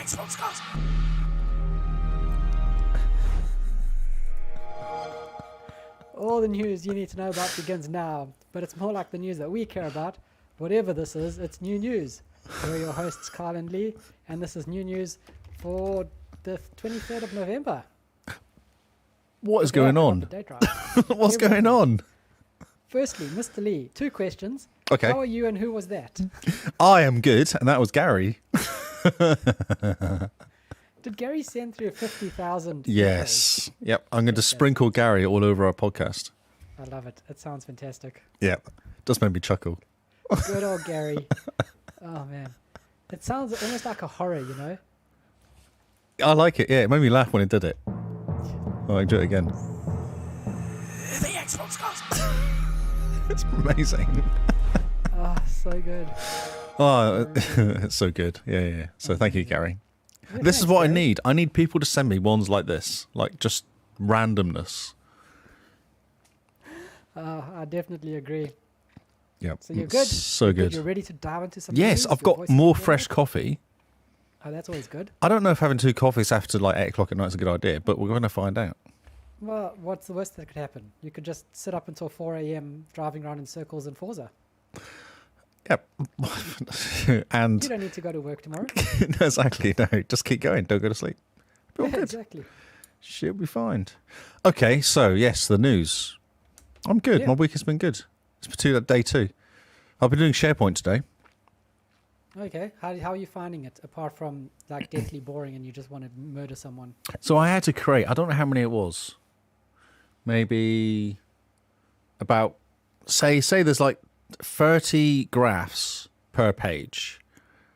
XboxCast. All the news you need to know about begins now, but it's more like the news that we care about. Whatever this is, it's new news. We're your hosts, Kyle and Lee, and this is new news for the 23rd of November. What is going on? What's going on? Firstly, Mr. Lee, 2 questions. Okay. How are you and who was that? I am good, and that was Gary. Did Gary send through 50,000? Yes. Yep. I'm going to sprinkle Gary all over our podcast. I love it. It sounds fantastic. Yeah. Just made me chuckle. Good old Gary. Oh, man. It sounds almost like a horror, you know? I like it. Yeah, it made me laugh when it did it. Oh, I can do it again. The Xbox Cast. It's amazing. Oh, so good. Oh, it's so good. Yeah. So thank you, Gary. Yeah, This is thanks, what I Gary. need. I need people to send me ones like this, like just randomness. I definitely agree. Yep. So you're good? So good. You're ready to dive into some Yes, news? I've Your got voice is more good? fresh coffee. Oh, that's always good. I don't know if having 2 coffees after like 8 o'clock at night is a good idea, but we're going to find out. Well, what's the worst that could happen? You could just sit up until 4 a.m. driving around in circles in Forza. Yep. And You don't need to go to work tomorrow. no, exactly. No, just keep going. Don't go to sleep. Be all Yeah, good. exactly. She'll be fine. Okay, so yes, the news. I'm good. Yeah. My week has been good. It's been day 2. I've been doing SharePoint today. Okay. How are you finding it, apart from like deathly boring and you just want to murder someone? So I had to create, I don't know how many it was. Maybe about, say there's like 30 graphs per page.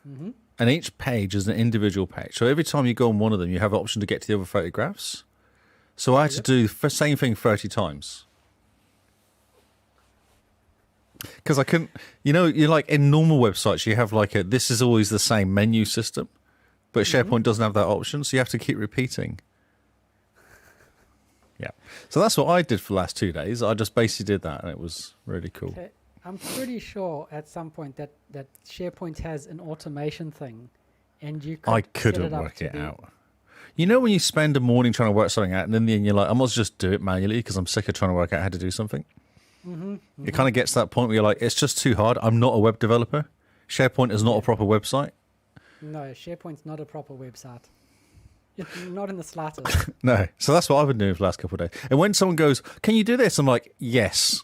Mm-hmm. And each page is an individual page. So every time you go on one of them, you have an option to get to the other 30 graphs. So I had to do the same thing 30 times. Because I couldn't, you're like in normal websites, you have like this is always the same menu system, but SharePoint doesn't have that option, so you have to keep repeating. Yeah. So that's what I did for the last 2 days. I just basically did that, and it was really cool. Okay. I'm pretty sure at some point that SharePoint has an automation thing, and you could I set couldn't it up work to it be- out. You know when you spend a morning trying to work something out, and in the end you're like, I must just do it manually because I'm sick of trying to work out how to do something? It kind of gets to that point where you're like, it's just too hard. I'm not a web developer. SharePoint is not a proper website. No, SharePoint's not a proper website. Not in the slightest. No. So that's what I've been doing for the last couple of days. And when someone goes, can you do this? I'm like, yes.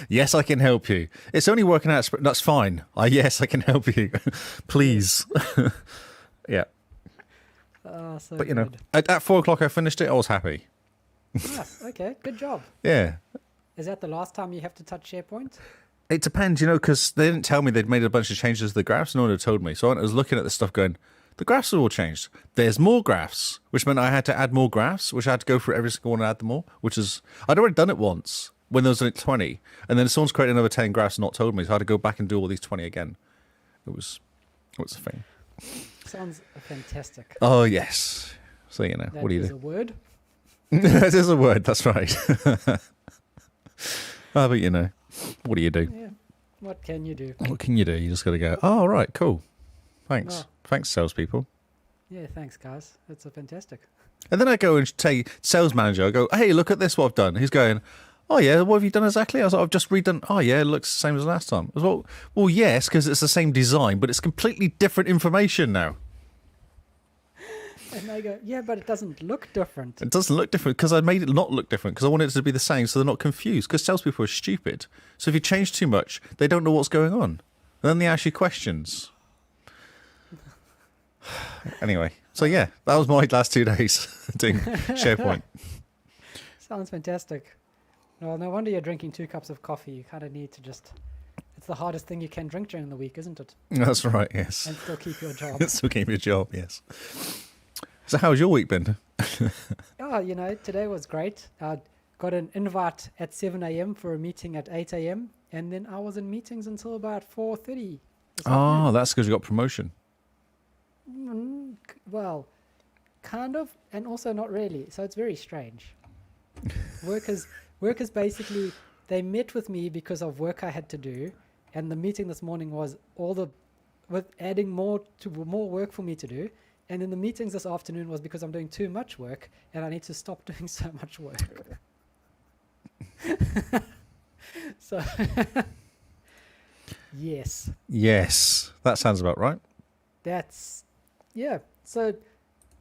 Yes, I can help you. It's only working out. That's fine. Yes, I can help you. Please. Yeah. Oh, so But, good. at 4 o'clock I finished it. I was happy. Nice. Okay, good job. Yeah. Is that the last time you have to touch SharePoint? It depends, because they didn't tell me they'd made a bunch of changes to the graphs. No one had told me. So I was looking at the stuff going, the graphs are all changed. There's more graphs, which meant I had to add more graphs, which I had to go through every single one and add them all, which is, I'd already done it once when there was only 20. And then someone's created another 10 graphs and not told me. So I had to go back and do all these 20 again. It was a thing. Sounds fantastic. Oh, yes. So, That what do you is do? a word. That is a word. That's right. But, what do you do? Yeah. What can you do? What can you do? You just got to go, oh, all right, cool. Thanks. Oh. Thanks, salespeople. Yeah, thanks, guys. That's a fantastic. And then I go and say, sales manager, I go, hey, look at this, what I've done. He's going, oh, yeah, what have you done exactly? I was like, I've just redone. Oh, yeah, it looks the same as last time. I was like, well, yes, because it's the same design, but it's completely different information now. And they go, yeah, but it doesn't look different. It doesn't look different because I made it not look different because I wanted it to be the same so they're not confused because salespeople are stupid. So if you change too much, they don't know what's going on. And then they ask you questions. Anyway, so yeah, that was my last 2 days doing SharePoint. Sounds fantastic. Well, no wonder you're drinking 2 cups of coffee. You kind of need to just... It's the hardest thing you can drink during the week, isn't it? That's right, yes. And still keep your job. Still keep your job, yes. So how's your week been? Oh, today was great. I got an invite at 7 a.m. for a meeting at 8 a.m. And then I was in meetings until about 4:30. Oh, that's because you got promotion. Well, kind of, and also not really. So it's very strange. Workers basically, they met with me because of work I had to do. And the meeting this morning was with adding more work for me to do. And then the meetings this afternoon was because I'm doing too much work and I need to stop doing so much work. So, yes. Yes, that sounds about right. That's, yeah. So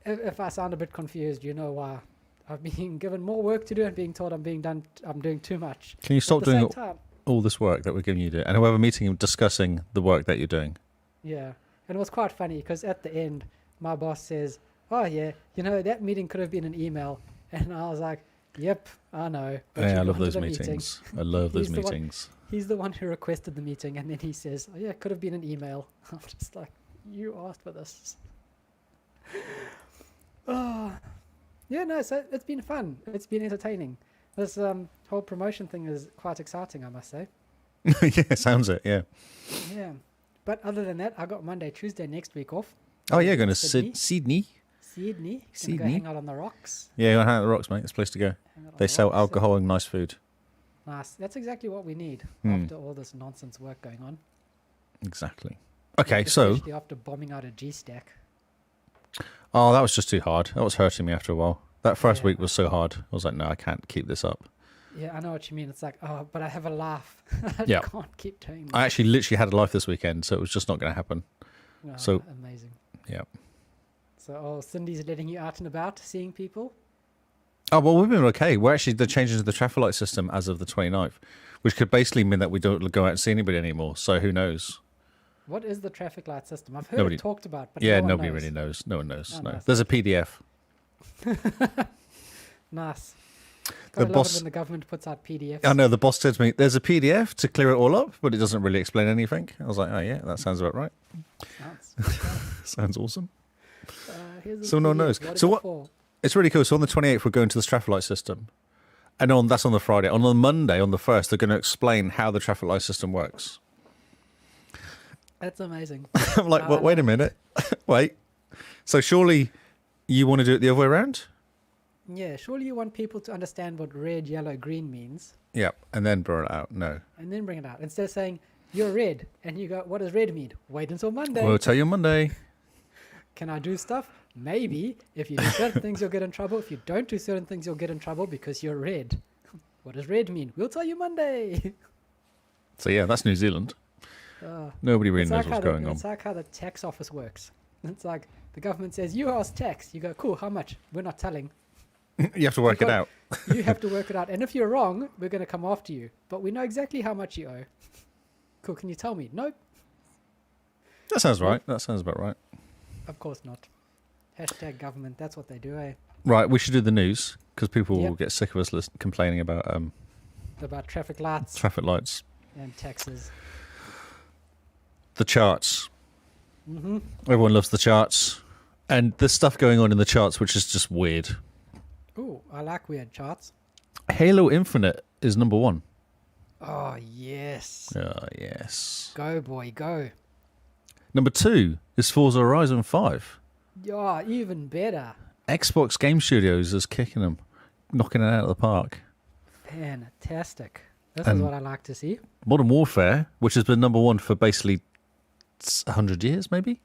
if I sound a bit confused, you know why. I've been given more work to do and being told I'm doing too much. Can you stop At the doing same time, all this work that we're giving you to do? And we'll have a meeting discussing the work that you're doing. yeah. And it was quite funny because at the end, my boss says, oh yeah, that meeting could have been an email. And I was like, yep, I know. But Yeah, you I love gone to those the meetings. I love those He's the one- meetings. He's the one who requested the meeting, and then he says, "Oh yeah, it could have been an email." I'm just like, "You asked for this." Oh, yeah, no. So it's been fun. It's been entertaining. This whole promotion thing is quite exciting, I must say. Yeah, sounds it, yeah. Yeah, but other than that, I got Monday, Tuesday next week off. Oh, yeah, going to Sydney. Sydney? Gonna go Sydney? hang out on the rocks. Yeah, you're going to hang out at the rocks, mate. It's a place to go. Hang out on They the sell rocks. alcohol and nice food. Nice. That's exactly what we need after all this nonsense work going on. Exactly. Okay, so... Especially after bombing out a G-stack. Oh, that was just too hard. That was hurting me after a while. That first Yeah. week was so hard. I was like, no, I can't keep this up. Yeah, I know what you mean. It's like, oh, but I have a laugh. I Yeah. can't keep doing this. I actually literally had a life this weekend, so it was just not going to happen. Oh, so- amazing. Yeah. So, Cindy's letting you out and about, seeing people. Oh, well, we've been okay. We're actually the changes to the traffic light system as of the 29th, which could basically mean that we don't go out and see anybody anymore. So who knows? What is the traffic light system? I've heard Nobody- it talked about, but Yeah, no one nobody knows. really knows. No one knows. Oh, No. nice. There's a PDF. Nice. The Gotta love boss- it when the government puts out PDFs. I know the boss said to me, there's a PDF to clear it all up, but it doesn't really explain anything. I was like, oh, yeah, that sounds about right. Sounds awesome. Here's the So no one PDF. knows. What is So it what- for? It's really cool. So on the 28th, we're going to this traffic light system. And that's on the Friday. On the Monday, on the 1st, they're going to explain how the traffic light system works. That's amazing. I'm like, wait a minute. Wait. So surely you want to do it the other way around? Yeah, surely you want people to understand what red, yellow, green means, Yeah. And then burn it out. No. and then bring it out. Instead of saying, you're red, and you go, what does red mean? Wait until Monday. We'll tell you Monday. Can I do stuff? Maybe. If you do certain things, you'll get in trouble. If you don't do certain things, you'll get in trouble because you're red. What does red mean? We'll tell you Monday. So yeah, that's New Zealand. Uh, Nobody really it's knows like what's how going on. It's like how the tax office works. It's like the government says, you ask tax. You go, cool, how much? We're not telling. You have to work it out. You have to work it out. And if you're wrong, we're going to come after you. But we know exactly how much you owe. Cool, can you tell me? Nope, That sounds right. That sounds about right. of course not. Hashtag government, that's what they do, eh? Right, we should do the news because people Yep. will get sick of us complaining about About traffic lights traffic lights. and taxes. The charts. Mm-hmm. Everyone loves the charts. And there's stuff going on in the charts which is just weird. Ooh, I like weird charts. Halo Infinite is number 1. Oh, yes. Yes. Go, boy, go. Number 2 is Forza Horizon 5. Yeah, even better. Xbox Game Studios is kicking them, knocking it out of the park. Fantastic. This And- is what I like to see. Modern Warfare, which has been number 1 for basically 100 years, maybe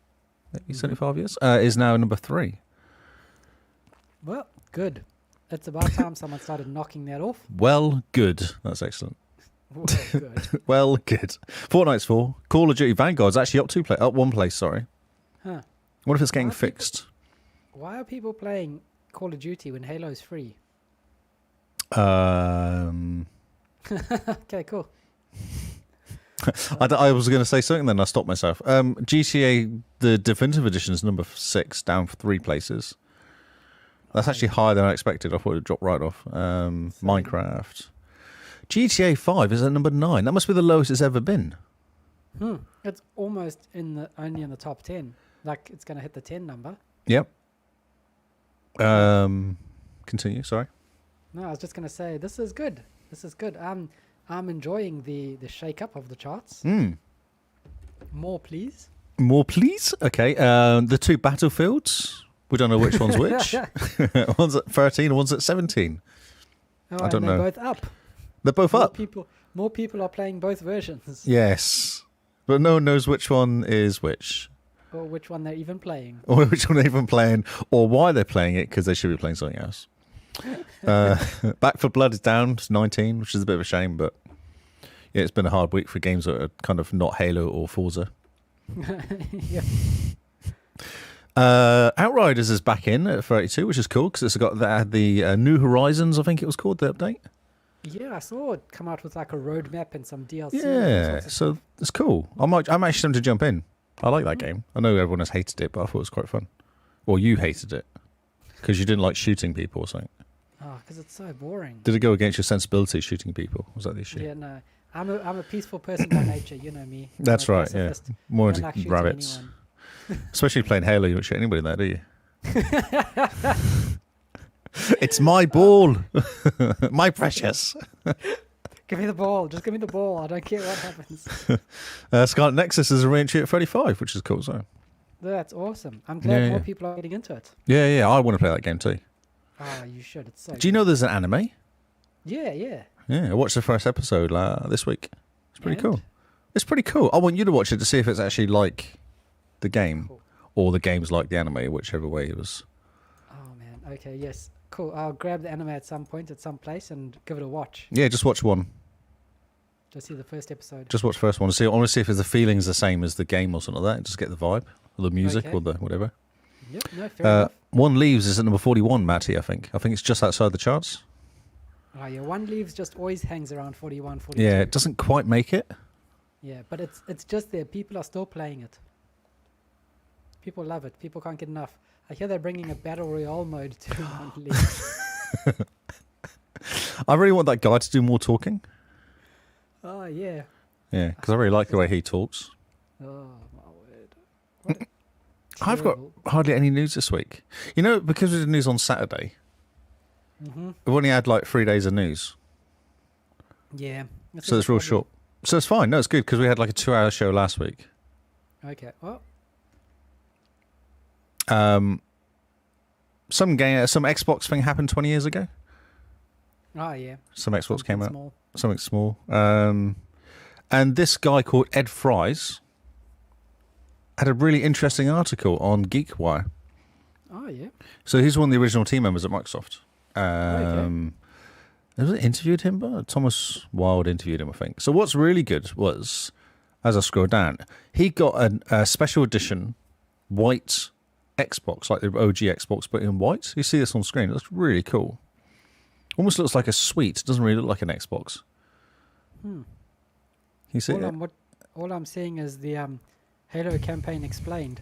75 years, is now number 3. Well, good. It's about time someone started knocking that off. Well, good. That's excellent. Well, good. Well, good. Fortnite's 4. Call of Duty Vanguard's actually up 1 place, sorry. Huh. What if it's getting Why are people- fixed? Why are people playing Call of Duty when Halo's free? Okay, cool. I was going to say something, then I stopped myself. GTA, the Definitive Edition is number 6, down 3 places. That's actually higher than I expected. I thought it would drop right off. Minecraft. GTA 5 is at number 9. That must be the lowest it's ever been. It's almost only in the top 10. Like, it's going to hit the 10 number. Yep. Continue, sorry. No, I was just going to say, this is good. This is good. I'm enjoying the shake-up of the charts. More, please. More, please? Okay. The 2 Battlefields. We don't know which one's which. One's at 13 and one's at 17. Oh, I don't and they're know. both up. They're both up. More people are playing both versions. Yes. But no one knows which one is which. Or which one they're even playing. or which one they're even playing, or why they're playing it, because they should be playing something else. Back for Blood is down to 19, which is a bit of a shame, but yeah, it's been a hard week for games that are kind of not Halo or Forza. Yeah. Outriders is back in at 32, which is cool because it's got the New Horizons, I think it was called, the update. Yeah, I saw it come out with like a roadmap and some DLC. Yeah, so it's cool. I'm actually tempted to jump in. I like that game. I know everyone has hated it, but I thought it was quite fun. Well, you hated it because you didn't like shooting people or something. Oh, because it's so boring. Did it go against your sensibility, shooting people? Was that the issue? Yeah, no. I'm a peaceful person by nature, you know me. That's I'm a right, yeah. pacifist. More Don't into like shooting rabbits. anyone. Especially playing Halo, you don't shoot anybody in there, do you? It's my ball. My precious. Give me the ball. Just give me the ball. I don't care what happens. Scarlet Nexus is a re-entry at 35, which is cool. So That's awesome. I'm glad Yeah, more yeah. people are getting into it. yeah, I want to play that game too. Oh, you should. It's so Do you know there's an anime? Yeah, yeah. Yeah, I watched the first episode this week. It's pretty And? cool. It's pretty cool. I want you to watch it to see if it's actually like the game, Cool. or the game's like the anime, whichever way it was. Oh, man. Okay, yes. Cool. I'll grab the anime at some point, at some place, and give it a watch. Yeah, just watch one. Just see the first episode. Just watch the first one. I want to see if the feeling's the same as the game or something like that. Just get the vibe, or the music, Okay. or the whatever. Yep, no, fair enough. One Leaves is at number 41, Matty, I think. I think it's just outside the charts. Oh, yeah. One Leaves just always hangs around 41, 42. Yeah, it doesn't quite make it. Yeah, but it's just there. People are still playing it. People love it. People can't get enough. I hear they're bringing a battle royale mode to One Leaves. I really want that guy to do more talking. Oh, yeah. Yeah, because I really like the way he talks. Oh, my word. What a I've got terrible- hardly any news this week. You know, because we did news on Saturday, Mhm. we've only had like 3 days of news. Yeah. This So is it's the real problem. short. So it's fine. No, it's good because we had like a 2-hour show last week. Okay. Well, Some Xbox thing happened 20 years ago. oh, yeah. Some Xbox Something came out. small. Something small. And this guy called Ed Fries had a really interesting article on GeekWire. Oh, yeah. So he's one of the original team members at Microsoft. Was it interviewed him? But Thomas Wilde interviewed him, I think. So what's really good was, as I scroll down, he got a special edition white Xbox, like the OG Xbox, but in white. You see this on screen. It looks really cool. Almost looks like a suite. It doesn't really look like an Xbox. You see it? All I'm seeing is the Halo campaign explained.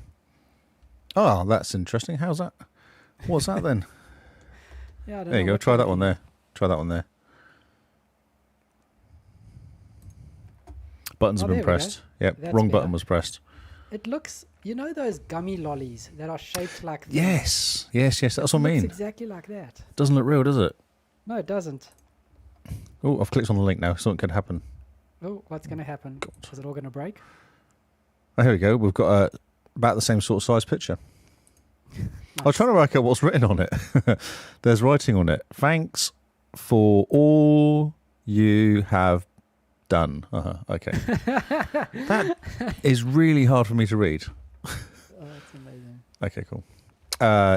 Oh, that's interesting. How's that? What's that then? Yeah, I don't There you know go. what Try they're that one doing. there. Try that one there. Buttons have Oh, been there we go. pressed. Yep, That's wrong better. button was pressed. It looks, you know those gummy lollies that are shaped like that? Yes. That's what I It looks mean. exactly like that. Doesn't look real, does it? No, it doesn't. Oh, I've clicked on the link now. Something could happen. Oh, what's going to happen? Is it all going to break? Oh, here we go. We've got about the same sort of size picture. I was trying to work out what's written on it. There's writing on it. Thanks for all you have done. Okay. That is really hard for me to read. Oh, that's amazing. Okay, cool.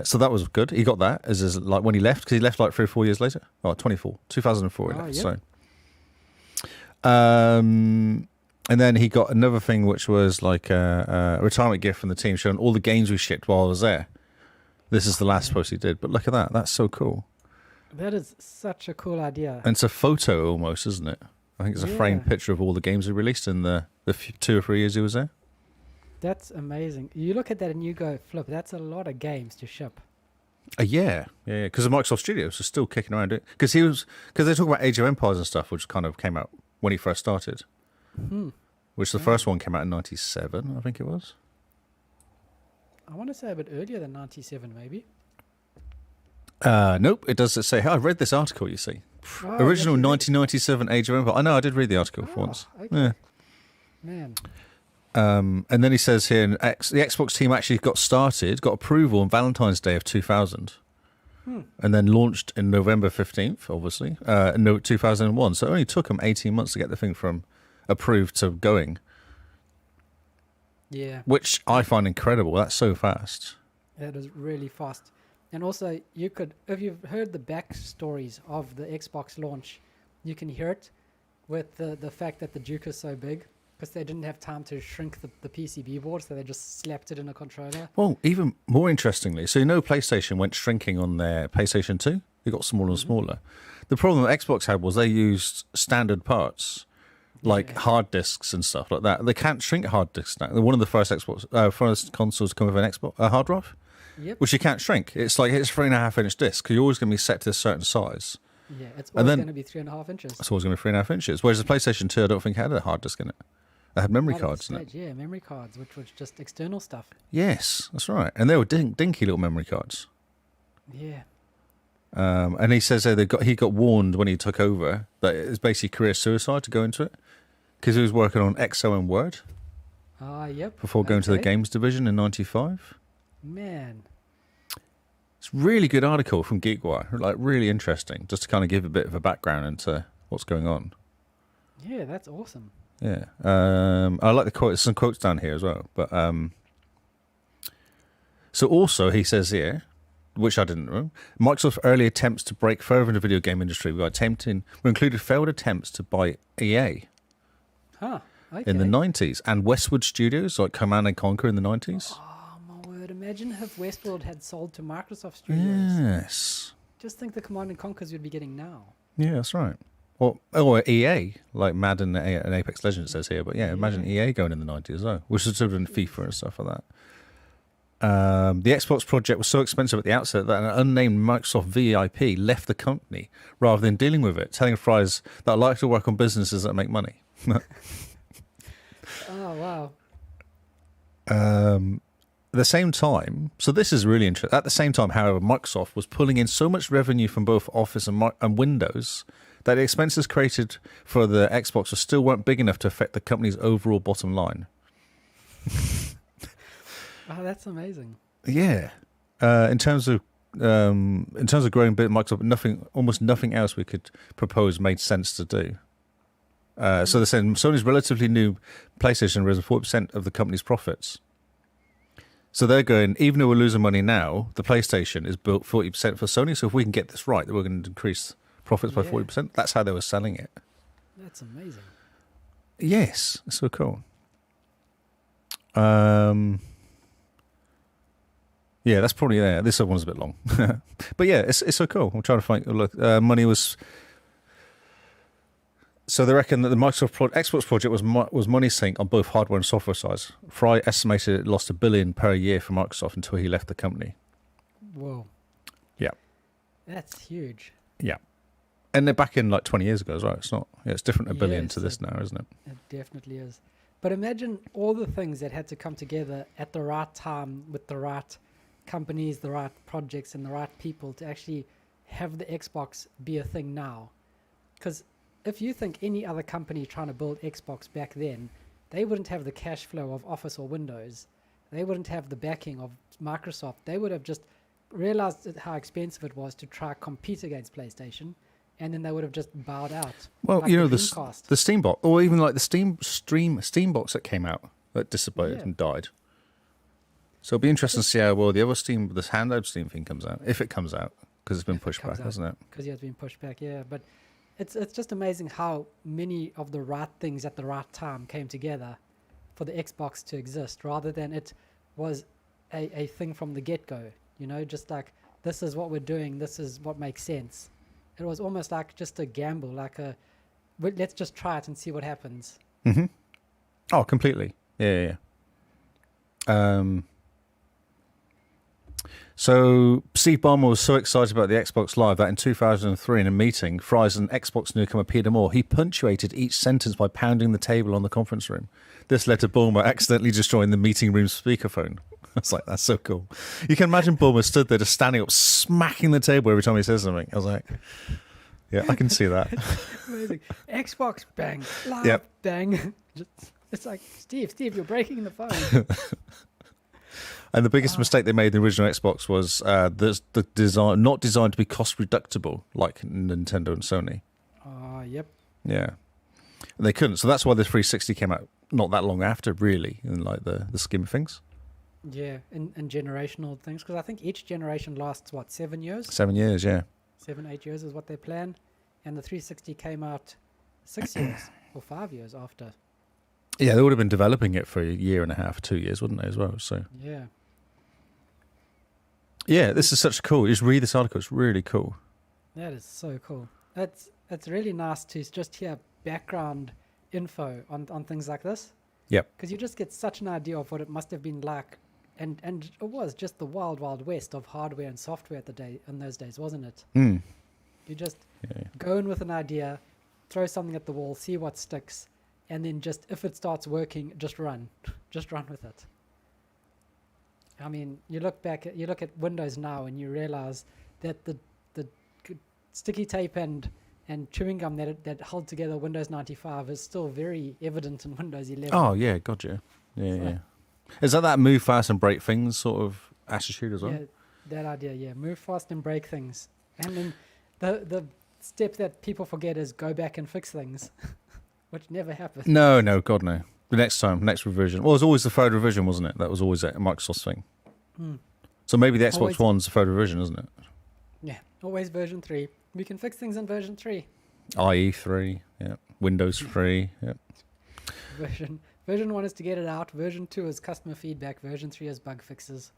So that was good. He got that as like when he left, because he left like 3 or 4 years later. Oh, 2004 he Oh, left. yep. So, and then he got another thing, which was like a retirement gift from the team, showing all the games we shipped while I was there. This is the last post he did, but look at that. That's so cool. That is such a cool idea. And it's a photo almost, isn't it? I think it's a framed Yeah. picture of all the games he released in the 2 or 3 years he was there. That's amazing. You look at that and you go, flip, that's a lot of games to ship. Yeah. Because the Microsoft Studios are still kicking around it. Because they talk about Age of Empires and stuff, which kind of came out when he first started. Which the first one came out in 97, I think it was. I want to say a bit earlier than 97, maybe. Nope, it does say. I read this article, you see. Oh, Original yes, you did. 1997 Age of Empires. I know, I did read the article for Oh, once. okay. Yeah. Man. And then he says here, the Xbox team actually got approval on Valentine's Day of 2000. And then launched in November 15th, obviously, 2001. So it only took them 18 months to get the thing from approved to going. Yeah, which I find incredible. That's so fast. that is really fast. And also, you could, if you've heard the backstories of the Xbox launch, you can hear it with the fact that the Duke is so big because they didn't have time to shrink the PCB board, so they just slapped it in a controller. Well, even more interestingly, so PlayStation went shrinking on their PlayStation 2. They got smaller and smaller. The problem that Xbox had was they used standard parts, like hard disks and stuff like that. They can't shrink hard disks now. They're one of the first first consoles to come with an hard drive, which you can't shrink. It's like it's 3.5-inch disc. You're always going to be set to a certain size. Yeah, it's always going to be 3.5 inches. It's always going to be 3.5 inches. Whereas the PlayStation 2, I don't think had a hard disk in it. They had memory cards in it. Yeah, memory cards, which was just external stuff. Yes, that's right. And they were dinky little memory cards. Yeah. And he says that he got warned when he took over that it was basically career suicide to go into it because he was working on XO and Word. Yep. Before going to the games division in '95. Man. It's a really good article from GeekWire, like really interesting, just to kind of give a bit of a background into what's going on. Yeah, that's awesome. Yeah. I like the quotes, some quotes down here as well. But so also he says here, which I didn't know, Microsoft's early attempts to break further in the video game industry were included failed attempts to buy EA in the 90s and Westwood Studios, like Command and Conquer in the 90s. Oh, my word. Imagine if Westworld had sold to Microsoft Studios. Yes. Just think the Command and Conquers you'd be getting now. Yeah, that's right. Or EA, like Madden and Apex Legends says here. But yeah, imagine EA going in the 90s as well, which is sort of in FIFA and stuff like that. The Xbox project was so expensive at the outset that an unnamed Microsoft VIP left the company rather than dealing with it, telling Fries that I'd like to work on businesses that make money. Oh, wow. At the same time, so this is really interesting. At the same time, however, Microsoft was pulling in so much revenue from both Office and Windows that the expenses created for the Xbox still weren't big enough to affect the company's overall bottom line. Oh, that's amazing. Yeah, in terms of growing Microsoft, almost nothing else we could propose made sense to do. So they're saying Sony's relatively new PlayStation rose 40% of the company's profits. So they're going, even though we're losing money now, the PlayStation is built 40% for Sony. So if we can get this right, then we're going to increase profits by 40%. That's how they were selling it. That's amazing. Yes, it's so cool. Yeah, that's probably there. This other one's a bit long, but yeah, it's so cool. I'm trying to find. Look, money was. So they reckon that the Microsoft Xbox project was money sink on both hardware and software sides. Fry estimated it lost $1 billion per year for Microsoft until he left the company. Whoa. Yeah. That's huge. Yeah, and they're back in like 20 years ago as well. It's not. Yeah, it's different $1 billion to this now, isn't it? It definitely is. But imagine all the things that had to come together at the right time with the right companies, the right projects, and the right people to actually have the Xbox be a thing now. Because if you think any other company trying to build Xbox back then, they wouldn't have the cash flow of Office or Windows. They wouldn't have the backing of Microsoft. They would have just realized how expensive it was to try compete against PlayStation, and then they would have just bowed out. Well, like you know, the Dreamcast. Steambox, or even like the Steambox that came out that dissipated and died. So it'll be interesting to see how well the other this handheld Steam thing comes out, if it comes out, because it's been pushed back, hasn't it? Because it's been pushed back, yeah. But it's just amazing how many of the right things at the right time came together for the Xbox to exist, rather than it was a thing from the get-go. You know, just like, this is what we're doing, this is what makes sense. It was almost like just a gamble, like let's just try it and see what happens. Mm-hmm. Oh, completely. Yeah. So Steve Ballmer was so excited about the Xbox Live that in 2003, in a meeting, Fry's an Xbox newcomer Peter Moore, he punctuated each sentence by pounding the table on the conference room. This led to Ballmer accidentally destroying the meeting room speakerphone. I was like, that's so cool. You can imagine Ballmer stood there just standing up, smacking the table every time he says something. I was like, yeah, I can see that. Amazing. Xbox, bang. Live, bang. It's like, Steve, you're breaking the phone. And the biggest mistake they made in the original Xbox was the design, not designed to be cost reductible like Nintendo and Sony. Yep. Yeah. And they couldn't. So that's why the 360 came out not that long after, really, in like the scheme of things. Yeah, in generational things, because I think each generation lasts, 7 years? 7 years, yeah. 7-8 years is what they plan. And the 360 came out 6 years or 5 years after. Yeah, they would have been developing it for a year and a half, 2 years, wouldn't they, as well? So Yeah. yeah, this is such cool. Just read this article. It's really cool. That is so cool. It's really nice to just hear background info on things like this. Yep. Because you just get such an idea of what it must have been like. And it was just the wild, wild west of hardware and software in those days, wasn't it? Mm. You just Yeah. go in with an idea, throw something at the wall, see what sticks, and then just, if it starts working, just run. Just run with it. I mean, you look at Windows now and you realize that the sticky tape and chewing gum that held together Windows 95 is still very evident in Windows 11. Oh, yeah, gotcha. Yeah. Is that move fast and break things sort of attitude as well? Yeah, that idea, yeah. Move fast and break things. And then the step that people forget is go back and fix things, which never happens. No, God, no. The next revision. Well, it was always the third revision, wasn't it? That was always a Microsoft thing. So maybe the Xbox One's the third revision, isn't it? Yeah, always version 3. We can fix things in version 3. IE 3, yeah. Windows 3, yeah. Version 1 is to get it out. Version 2 is customer feedback. Version 3 is bug fixes.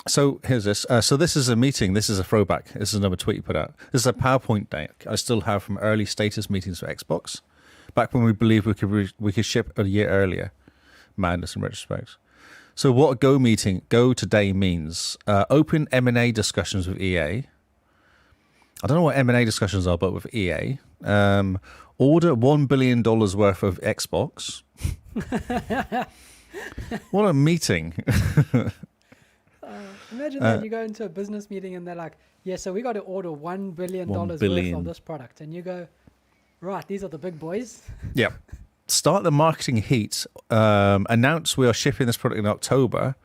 So here's this. So this is a meeting. This is a throwback. This is another tweet you put out. This is a PowerPoint deck I still have from early status meetings for Xbox, back when we believed we could ship a year earlier. Madness in retrospect. So what a go today means. Open M&A discussions with EA. I don't know what M&A discussions are, but with EA. Order $1 billion worth of Xbox. What a meeting. Imagine that you go into a business meeting and they're like, yeah, so we got to order $1 billion worth of this product. And you go, right, these are the big boys. Yep. Start the marketing heat. Announce we are shipping this product in October.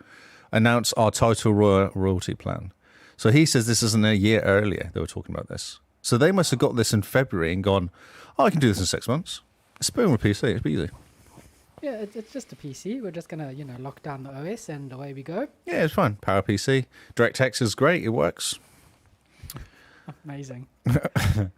Announce our title royalty plan. So he says this isn't a year earlier they were talking about this. So they must have got this in February and gone, I can do this in 6 months. It's boom with PC. It's easy. Yeah, it's just a PC. We're just going to, lock down the OS and away we go. Yeah, it's fine. Power PC. DirectX is great. It works. Amazing. I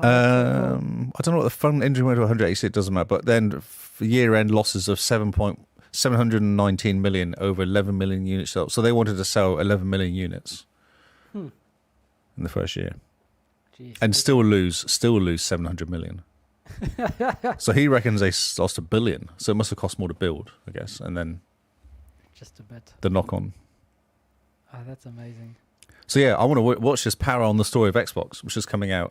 don't know what the fund engine went to 186. It doesn't matter. But then year-end losses of 719 million over 11 million units sold. So they wanted to sell 11 million units in the first year. Jeez, and still lose 700 million. So he reckons they lost $1 billion. So it must have cost more to build, I guess. And then just a bit. The knock on. Oh, that's amazing. So yeah, I want to watch this Power on the Story of Xbox, which is coming out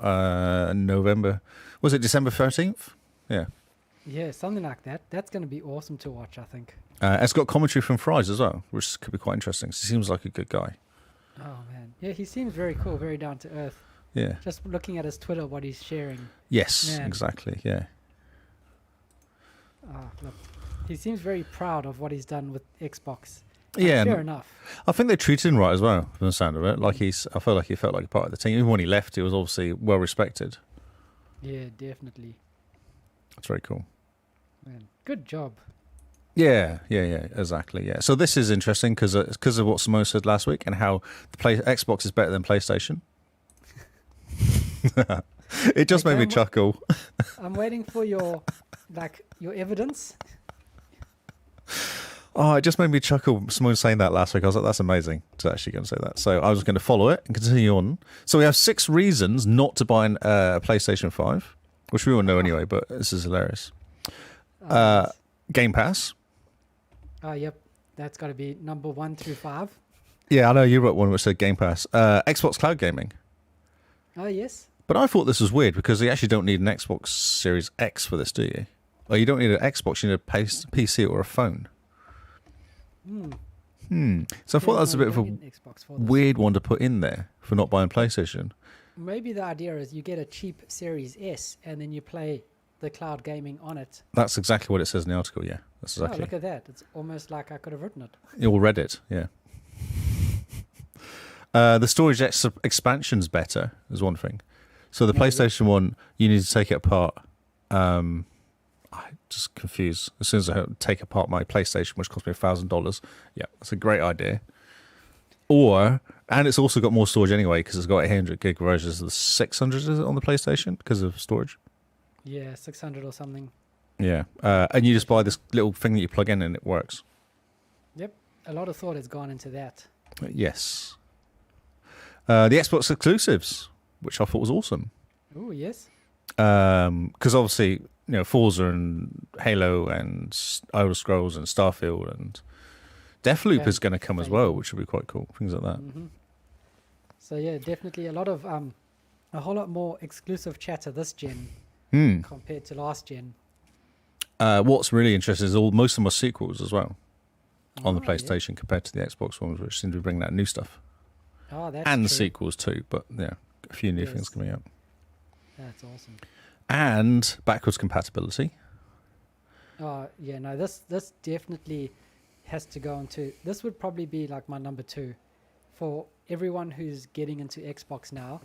in November. Was it December 13th? Yeah. Yeah, something like that. That's going to be awesome to watch, I think. It's got commentary from Fries as well, which could be quite interesting. He seems like a good guy. Oh, man. Yeah, he seems very cool, very down to earth. Yeah. Just looking at his Twitter, what he's sharing. Yes, Man. exactly. Yeah. Look, he seems very proud of what he's done with Xbox. Yeah, fair enough. I think they treated him right as well, from the sound of it. I felt like he felt like a part of the team. Even when he left, he was obviously well respected. Yeah, definitely. That's very cool. Man, good job. Yeah, exactly. Yeah. So this is interesting because of what Simone said last week and how Xbox is better than PlayStation. It just made me chuckle. I'm waiting for your evidence. Oh, it just made me chuckle. Someone saying that last week. I was like, that's amazing to actually go and say that. So I was going to follow it and continue on. So we have 6 reasons not to buy a PlayStation 5, which we all know anyway, but this is hilarious. Yes. Game Pass. Yep. That's got to be number 1 through 5. Yeah, I know you wrote one which said Game Pass. Xbox Cloud Gaming. Oh, yes. But I thought this was weird because you actually don't need an Xbox Series X for this, do you? Or you don't need an Xbox, you need a PC or a phone. So I thought that was a bit of a weird one to put in there for not buying PlayStation. Maybe the idea is you get a cheap Series S and then you play the cloud gaming on it. That's exactly what it says in the article, yeah. That's exactly. Oh, look at that. It's almost like I could have written it. You all read it, yeah. The storage expansion's better is one thing. So the PlayStation 1, you need to take it apart. I I just confused. As soon as I take apart my PlayStation, which cost me $1,000, yeah, that's a great idea. And it's also got more storage anyway because it's got 800 gig versus the 600 is it on the PlayStation because of storage. Yeah, 600 or something. Yeah, and you just buy this little thing that you plug in and it works. Yep, a lot of thought has gone into that. Yes. The Xbox exclusives, which I thought was awesome. Oh, yes. Because obviously, Forza and Halo and Elder Scrolls and Starfield and Deathloop is going to come as well, which would be quite cool. Things like that. Mm-hmm. So yeah, definitely a lot of a whole lot more exclusive chatter this gen compared to last gen. What's really interesting is most of them are sequels as well on the Oh, PlayStation compared to the Xbox ones, which seem to be bringing out new stuff. Oh, that's And true. sequels too, but yeah, a few new things Yes. coming out. That's awesome. And backwards compatibility. Oh yeah, no, this definitely has to go into. This would probably be like my number 2 for everyone who's getting into Xbox now.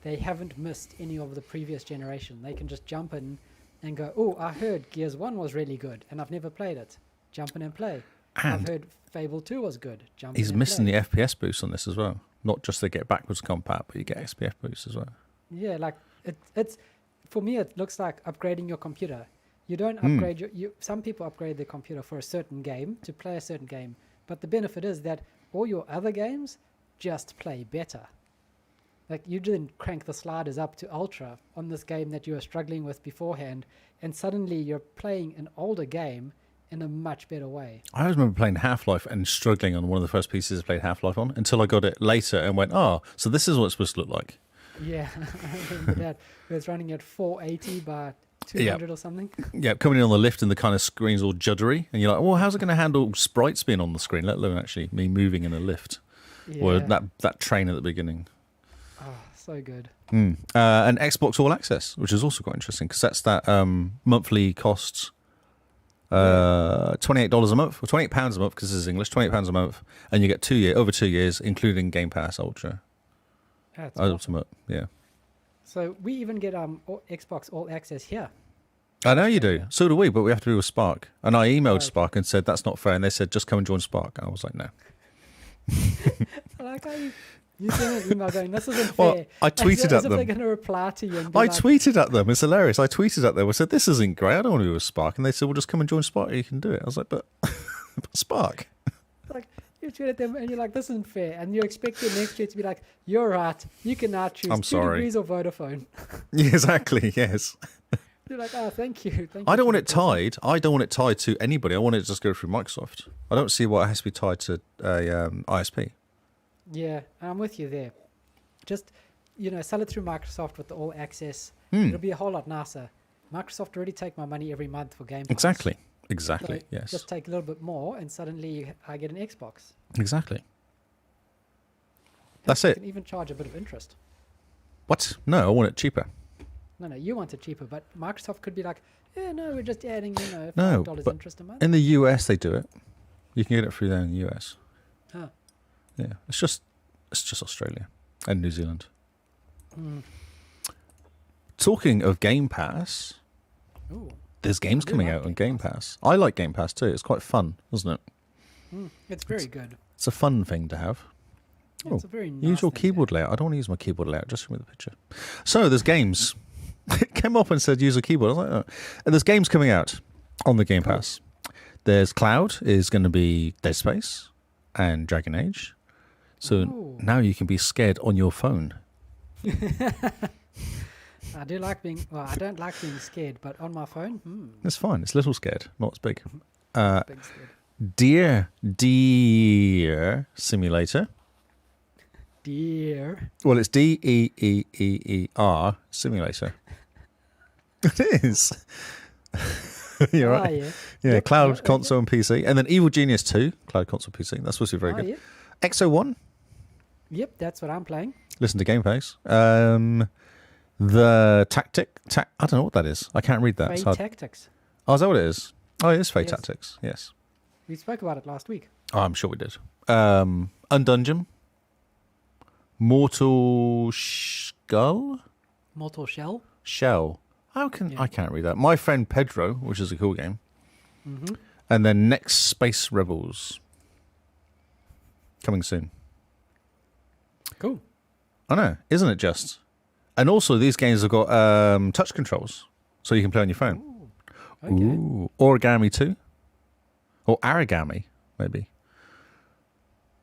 They haven't missed any of the previous generation. They can just jump in and go, oh, I heard Gears 1 was really good and I've never played it. Jump in and play. I've And heard Fable 2 was good. Jump in he's and missing play. the FPS boost on this as well. Not just they get backwards compat, but you get FPS boost as well. Yeah, like it's for me it looks like upgrading your computer. You don't upgrade some people upgrade their computer for a certain game to play a certain game, but the benefit is that all your other games just play better. Like you didn't crank the sliders up to ultra on this game that you were struggling with beforehand, and suddenly you're playing an older game in a much better way. I always remember playing Half-Life and struggling on one of the first pieces I played Half-Life on until I got it later and went, oh, so this is what it's supposed to look like. Yeah, I remember that. It was running at 480 by 200 or something. Yeah, coming in on the lift and the kind of screen's all juddery, and you're like, well, how's it going to handle sprites being on the screen, let alone actually me moving in a lift? Yeah. Or that train at the beginning. Oh, so good. And Xbox All Access, which is also quite interesting because that's that monthly costs $28 a month, or £28 a month because this is English, £28 a month, and you get over 2 years, including Game Pass Ultra. That's awesome. Ultimate, yeah. So we even get Xbox All Access here. I know you do. So do we, but we have to do with Spark. And I emailed Spark and said, that's not fair. And they said, just come and join Spark. And I was like, no. I like how you send an email going, this isn't Well, fair. I tweeted as at if them. they're going to reply to you and be I like, tweeted at them. It's hilarious. I tweeted at them. I said, this isn't great. I don't want to be with Spark. And they said, well, just come and join Spark. You can do it. I was like, but Spark. like, you tweet at them and you're like, this isn't fair. And you expect your next tweet to be like, you're right. You can now choose I'm 2 sorry. degrees or Vodafone. Yeah, exactly, yes. You're like, oh, thank you. I don't want it tied. I don't want it tied to anybody. I want it to just go through Microsoft. I don't see why it has to be tied to a ISP. Yeah, I'm with you there. Just, sell it through Microsoft with the All Access. Hmm. It'll be a whole lot nicer. Microsoft already take my money every month for Game Pass. Exactly, So yes. Just take a little bit more and suddenly I get an Xbox. Exactly. That's You it. can even charge a bit of interest. What? No, I want it cheaper. No, you want it cheaper, but Microsoft could be like, yeah, no, we're just adding, No, $5 but interest a month. in the US, they do it. You can get it through there in the US. Oh. Yeah, it's just Australia and New Zealand. Mm. Talking of Game Pass, Ooh. there's games do coming like out on Game Game Pass. I like Game Pass too. It's quite fun, isn't it? It's very good. It's a fun thing to have. It's a very nice Use your thing to keyboard layout. I don't want to use my keyboard layout. Just show me the picture. So there's games. It came up and said use a keyboard. I was like, oh. And there's games coming out on the Game Pass. There's Cloud is going to be Dead Space and Dragon Age. So Ooh. now you can be scared on your phone. I do like being, I don't like being scared, but on my phone, It's fine. It's little scared, not as big. big scared. Deer Simulator. Dear. Well, it's Deeeer Simulator. It is. You're Ah, right. yeah. Yeah, Yep, Cloud yeah, console and PC. And then Evil Genius 2, Cloud console PC. That's supposed to be very good. Yeah. XO1, Yep, that's what I'm playing. listen to Game Pass. The I don't know what that is. I can't read that. Fate It's hard. Tactics. Oh, is that what it is? Oh, it is Fate Yes. Tactics. Yes. We spoke about it last week. Oh, I'm sure we did. Undungeon. Mortal Skull? Mortal Shell. Shell. How can Yeah. I can't read that? My Friend Pedro, which is a cool game, Mm-hmm. and then Next Space Rebels coming soon. Cool. I know, isn't it just? And also, these games have got touch controls, so you can play on your phone. Okay. Ooh, Origami 2, or Aragami, maybe.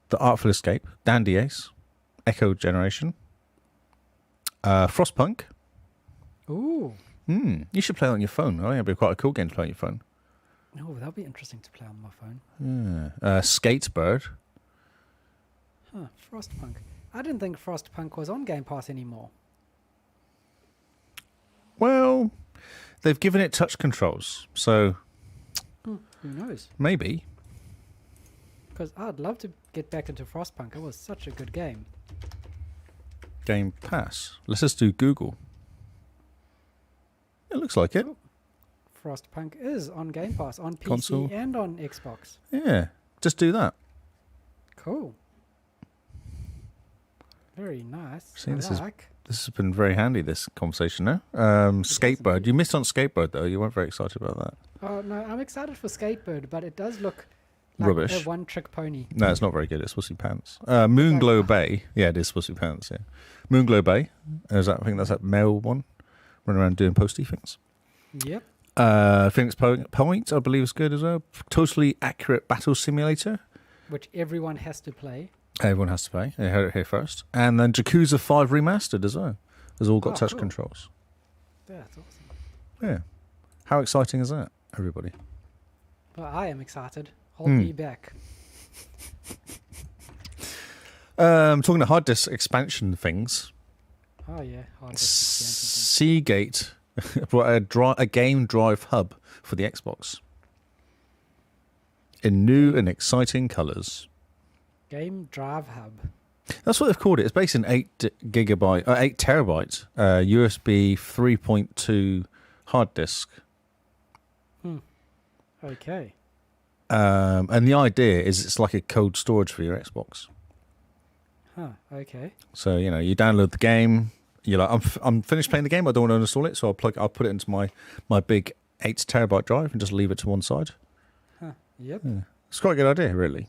The Artful Escape, Dandy Ace, Echo Generation, Frostpunk. Ooh. You should play it on your phone. I think it'd be quite a cool game to play on your phone. Oh, that'll be interesting to play on my phone. Skatebird. Huh. Frostpunk. I didn't think Frostpunk was on Game Pass anymore. Well, they've given it touch controls, so Who knows? maybe. Because I'd love to get back into Frostpunk. It was such a good game. Game Pass. Let's just do Google. It looks like it. Frostpunk is on Game Pass on PC Console. and on Xbox. Yeah, just do that. Cool. Very nice. See, I this is- like. This has been very handy, this conversation now. Skatebird. indeed. You missed on Skatebird, though. You weren't very excited about that. Oh no, I'm excited for Skatebird, but it does look like Rubbish. a one-trick pony. No, it's not very good. It's Pussy Pants. Moonglow Bay. Yeah, it is Pussy Pants, yeah. Moonglow Bay. Is that, I think that's that male one. Running around doing posty things. Yep. Phoenix Point, I believe, is good as well. Totally Accurate Battle Simulator. Which everyone has to play. Everyone has to pay. You heard it here first. And then Yakuza 5 Remastered as well. Has all got Oh, touch cool. controls. That's awesome. Yeah. How exciting is that, everybody? Well, I am excited. Hold me back. Talking to hard disk expansion things, Oh yeah. Hard disk expansion Seagate brought a game drive hub for the Xbox in new and exciting colours. thing. Game Drive Hub. That's what they've called it. It's based in 8 terabyte USB 3.2 hard disk. Okay. And the idea is it's like a cold storage for your Xbox. Huh. Okay. So, you know, you download the game. You're like, I'm finished playing the game. I don't want to install it. So I'll put it into my big 8 terabyte drive and just leave it to one side. Huh. Yep. It's quite a good idea, really.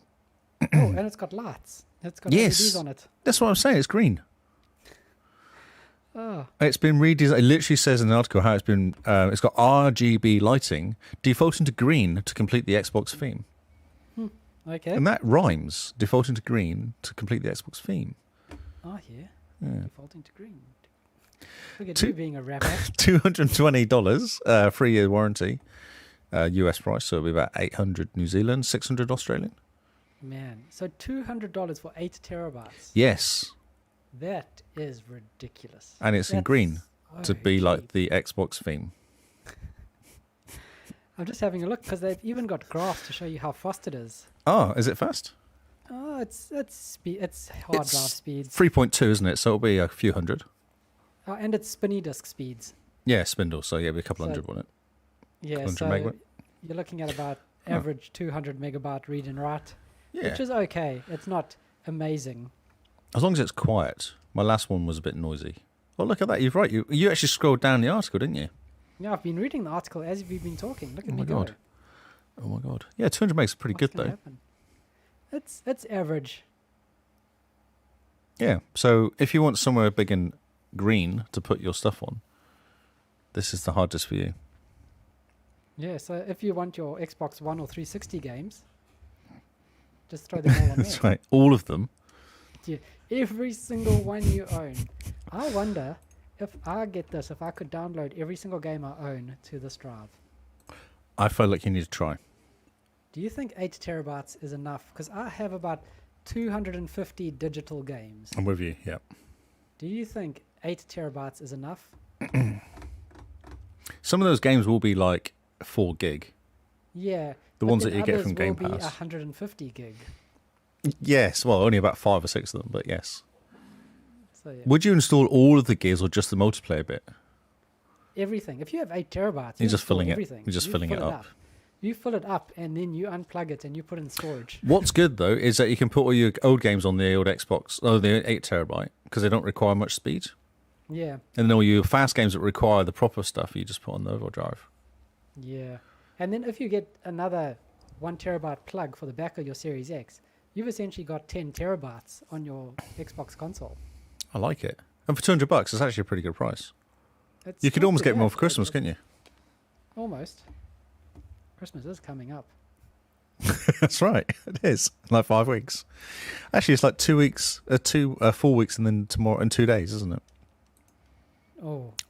Oh, and it's got lights. It's got Yes. LEDs on it. That's what I'm saying. It's green. Oh. It's been redesigned. It literally says in the article how it's been. It's got RGB lighting defaulting to green to complete the Xbox theme, Okay. and that rhymes. Defaulting to green to complete the Xbox theme. Oh yeah. Yeah. Defaulting to green. Look at Two- you being a rapper. $220, 3-year warranty, US price. So it'll be about 800 New Zealand, 600 Australian. Man. So $200 for 8 terabytes. Yes, That is ridiculous. and it's in That's green to so be like cheap. the Xbox theme. I'm just having a look because they've even got graphs to show you how fast it is. Oh, is it fast? Oh, it's hard It's drive speeds. 3.2, isn't it? So it'll be a few hundred. Oh, and it's spinny disk speeds. Yeah, spindle. So yeah, it'll be a couple So- hundred, won't it? Yeah, 100 so megabyte. you're looking at about average 200 megabyte read and write, Yeah. which is okay. It's not amazing. As long as it's quiet. My last one was a bit noisy. Well, look at that. You're right. You actually scrolled down the article, didn't you? Yeah, I've been reading the article as we've been talking. Look at Oh me my go. God. Oh my god. Yeah, 200 megs is pretty What's good gonna though. happen? It's average. Yeah. So if you want somewhere big and green to put your stuff on, this is the hard disk for you. Yeah, so if you want your Xbox One or 360 games, just throw them all on That's there. right. All of them. Every single one you own. I wonder if I get this, if I could download every single game I own to this drive. I feel like you need to try. Do you think 8 terabytes is enough? Because I have about 250 digital games. I'm with you. Yeah. Do you think 8 terabytes is enough? Some of those games will be like 4 gig. Yeah. The but ones then that you get others from Game will be Pass. 150 gig. Yes. Well, only about 5 or 6 of them, but yes. So yeah, Would you install all of the gears or just the multiplayer bit? everything. If you have 8 terabytes, You're you just install filling it. everything. You're just You filling fill it up. You fill it up and then you unplug it and you put it in storage. What's good though is that you can put all your old games on the old Xbox, the 8 terabyte, because they don't require much speed. Yeah, And then all your fast games that require the proper stuff, you just put on the overall drive. yeah. And then if you get another 1 terabyte plug for the back of your Series X, you've essentially got 10 terabytes on your Xbox console. I like it. And for $200, it's actually a pretty good price. It's You could not almost too get more bad for Christmas, couldn't you? Almost. Christmas is coming up. That's right. It is. Like 5 weeks. Actually, it's like 2 weeks, 4 weeks, and then tomorrow and 2 days, isn't it?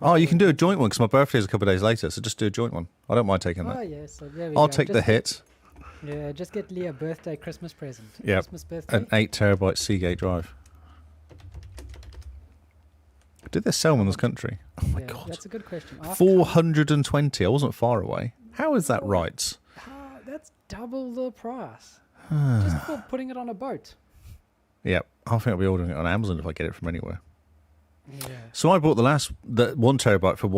Oh, You can do a joint one because my birthday's a couple of days later, so just do a joint one. I don't mind taking Oh, that. yeah, so there we I'll go. take the Just hit. Yeah, just get Lee a birthday Christmas present. Yep. Christmas birthday. An 8 terabyte Seagate drive. Did they sell them in this country? Oh my Yeah, god. that's a good question. Ask 420. I wasn't far away. How is that right? that's double the price. Just for putting it on a boat. Yep. I think I'll be ordering it on Amazon if I get it from anywhere. Yeah. So I bought the 1 terabyte for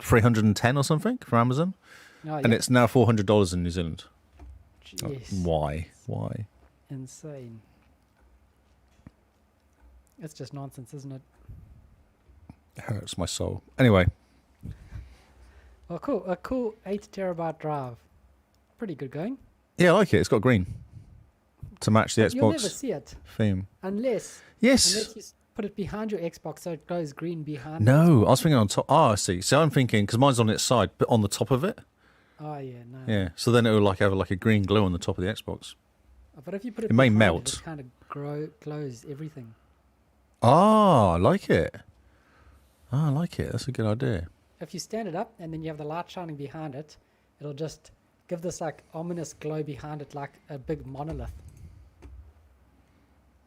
310 or something from Amazon, Oh, and it's now $400 in New Zealand. Jeez. Why? Why? Insane. It's just nonsense, isn't it? It hurts my soul. Anyway, Well, cool. A cool 8 terabyte drive. Pretty good going. yeah, I like it. It's got green to match the You'll never Xbox see it theme. unless Yes. you put it behind your Xbox so it goes green behind. No, I was thinking on top. Oh, I see. So I'm thinking because mine's on its side, but on the top of it. Oh yeah, no. Yeah. So then it will have like a green glow on the top of the Xbox. But if you put it, It may behind melt. it kind of glows everything. Ah, I like it. I like it. That's a good idea. If you stand it up and then you have the light shining behind it, it'll just give this like ominous glow behind it, like a big monolith.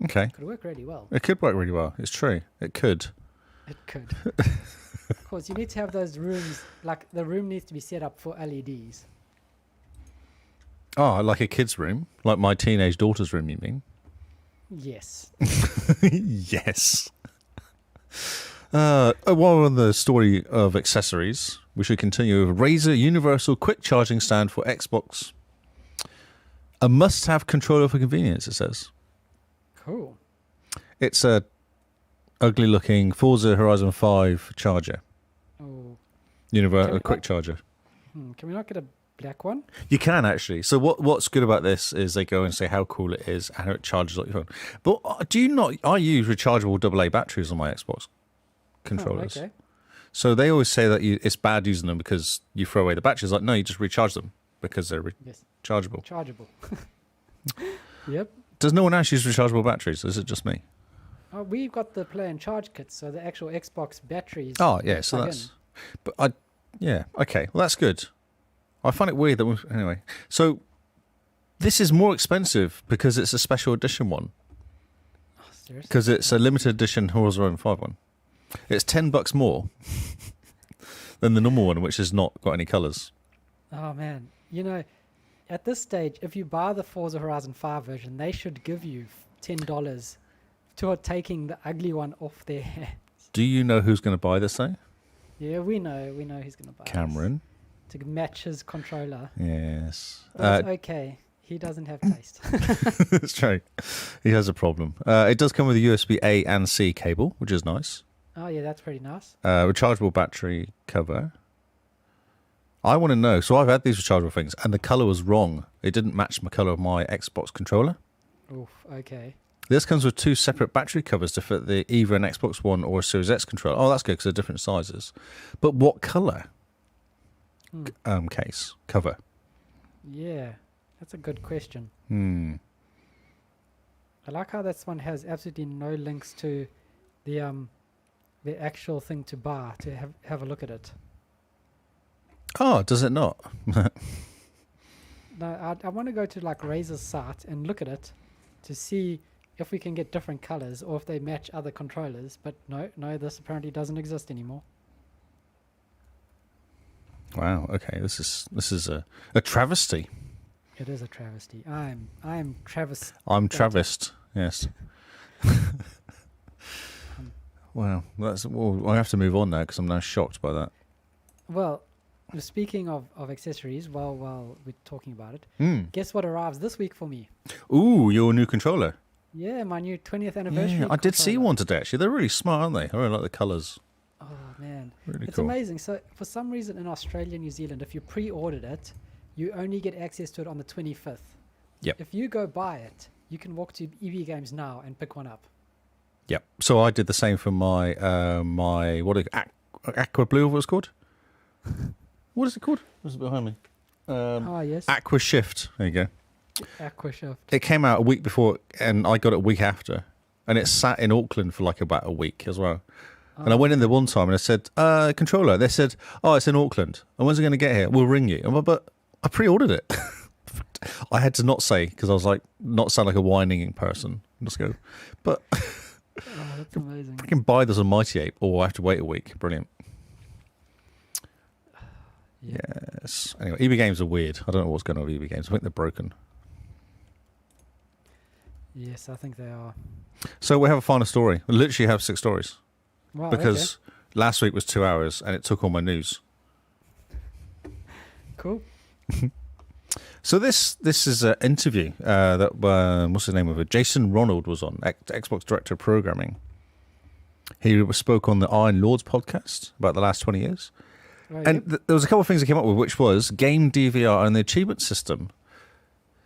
Okay. Could work really well. It could work really well. It's true. It could. It could. Of course, you need to have those rooms. Like the room needs to be set up for LEDs. Oh, like a kid's room? Like my teenage daughter's room, you mean? Yes. Yes. While we're on the story of accessories, we should continue with Razer Universal Quick Charging Stand for Xbox. A must-have controller for convenience, it says. Cool. It's a ugly-looking Forza Horizon 5 charger. Oh. A quick charger. Can we not get a black one? You can actually. So what's good about this is they go and say how cool it is and how it charges like your phone. But do you not? I use rechargeable AA batteries on my Xbox controllers. Oh, okay. So they always say that it's bad using them because you throw away the batteries. Like no, you just recharge them because they're Yes. rechargeable. Chargeable. Yep. Does no one else use rechargeable batteries? Or is it just me? Oh, we've got the play and charge kits, so the actual Xbox batteries. Oh yeah, so plug that's. But yeah, okay. Well, that's good. I find it weird that anyway. So this is more expensive because it's a special edition one. Oh, seriously? Because it's a limited edition Horizon 5 one. It's $10 more than the normal one, which has not got any colours. Oh man, at this stage, if you buy the Forza Horizon 5 version, they should give you $10 toward taking the ugly one off their hands. Do you know who's going to buy this though? Yeah, we know who's going to buy Cameron. this to match his controller. Yes. But it's okay. He doesn't have taste. It's true. He has a problem. It does come with a USB A and C cable, which is nice. Oh yeah, that's pretty nice. Rechargeable battery cover. I want to know. So I've had these rechargeable things, and the color was wrong. It didn't match my color of my Xbox controller. Oof, okay. This comes with 2 separate battery covers to fit either an Xbox One or a Series X controller. Oh, that's good because they're different sizes. But what color? Case cover. Yeah, that's a good question. Hmm. I like how this one has absolutely no links to the actual thing to buy to have a look at it. Oh, does it not? No, I want to go to like Razer's site and look at it to see if we can get different colors or if they match other controllers. But no, this apparently doesn't exist anymore. Wow. Okay. This is a travesty. It is a travesty. I'm Travis. I'm travest. Yes. Well, I have to move on now because I'm now shocked by that. Well, speaking of accessories, while we're talking about it, Mm. guess what arrives this week for me? Ooh, your new controller. Yeah, my new 20th anniversary. Yeah, I did see controller. one today, actually. They're really smart, aren't they? I really like the colours. Oh man, Really it's cool. amazing. So for some reason in Australia, New Zealand, if you pre-ordered it, you only get access to it on the 25th. Yep. If you go buy it, you can walk to EB Games now and pick one up. Yep. So I did the same for my Aqua Blue, what was it called? What is it called? What's it behind me? Oh yes, Aqua Shift. There you go. Aquashift. It came out a week before, and I got it a week after, and it sat in Auckland for like about a week as well. And I went in there one time and I said, controller. They said, oh, it's in Auckland. And when's it going to get here? We'll ring you. I'm like, but I pre-ordered it. I had to not say, because I was like, not sound like a whining person. Just go, but Oh, that's amazing. I can buy this on Mighty Ape, or I have to wait a week. Brilliant. Yeah. Yes. Anyway, EB Games are weird. I don't know what's going on with EB Games. I think they're broken. Yes, I think they are. So we have a final story. We literally have 6 stories. Wow. Because last week was 2 hours and it took all my news. okay. Cool. So this is an interview that what's the name of it? Jason Ronald was on, Xbox Director of Programming. He spoke on the Iron Lords podcast about the last 20 years. Oh, And yep. there was a couple of things that came up with, which was game DVR and the achievement system.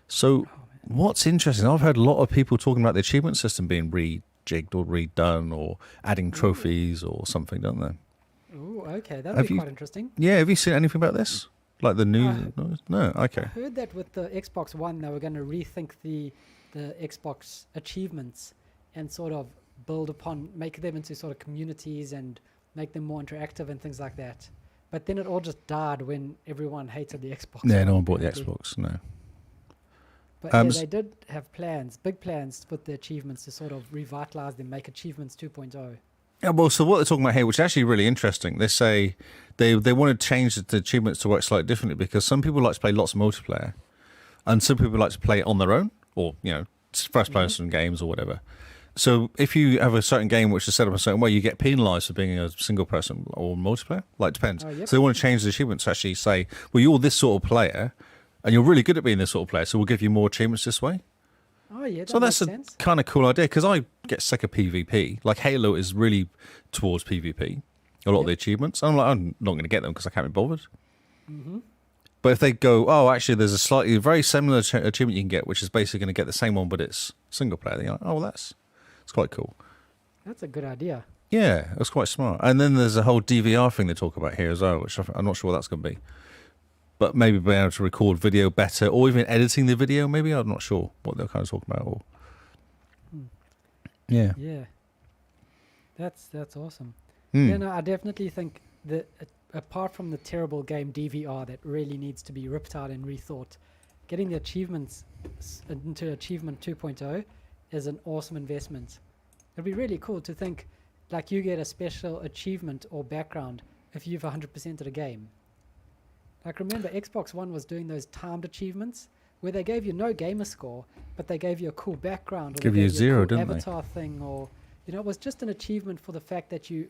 So what's interesting, I've heard a lot of people talking about the achievement system being rejigged or redone or adding trophies or something, don't they? Ooh, okay, that'll Have be you- quite interesting. Yeah, have you seen anything about this? Like the news? No, okay. I heard that with the Xbox One, they were going to rethink the Xbox achievements and sort of build upon, make them into sort of communities and make them more interactive and things like that. But then it all just died when everyone hated the Xbox. Yeah, no one bought the apparently. Xbox, no. But Um, yeah, they did have plans, big plans with the achievements to sort of revitalize them, make achievements 2.0. Yeah, well, so what they're talking about here, which is actually really interesting, they say they want to change the achievements to work slightly differently because some people like to play lots of multiplayer and some people like to play it on their own or, first-person games or whatever. So if you have a certain game which is set up a certain way, you get penalised for being a single person or multiplayer. Like, it depends. Oh, yep. So they want to change the achievements to actually say, well, you're this sort of player and you're really good at being this sort of player, so we'll give you more achievements this way. Oh yeah, that So makes that's a sense. kind of cool idea because I get sick of PvP. Like Halo is really towards PvP, a lot of Yep. the achievements. I'm like, I'm not going to get them because I can't be bothered. Mm-hmm. But if they go, oh, actually, there's a slightly very similar achievement you can get, which is basically going to get the same one, but it's single player. Then you're like, oh, well, it's quite cool. That's a good idea. Yeah, it's quite smart. And then there's a whole DVR thing they talk about here as well, which I'm not sure what that's going to be. But maybe being able to record video better, or even editing the video. Maybe I'm not sure what they're kind of talking about. Or yeah. Yeah, that's awesome. Hmm. Yeah, no, I definitely think that apart from the terrible game DVR that really needs to be ripped out and rethought, getting the achievements into Achievement 2.0 is an awesome investment. It'd be really cool to think like you get a special achievement or background if you've 100%ed a game. Like remember, Xbox One was doing those timed achievements where they gave you no gamer score, but they gave you a cool background. Or Give they you gave zero, cool didn't they? avatar thing, or it was just an achievement for the fact that you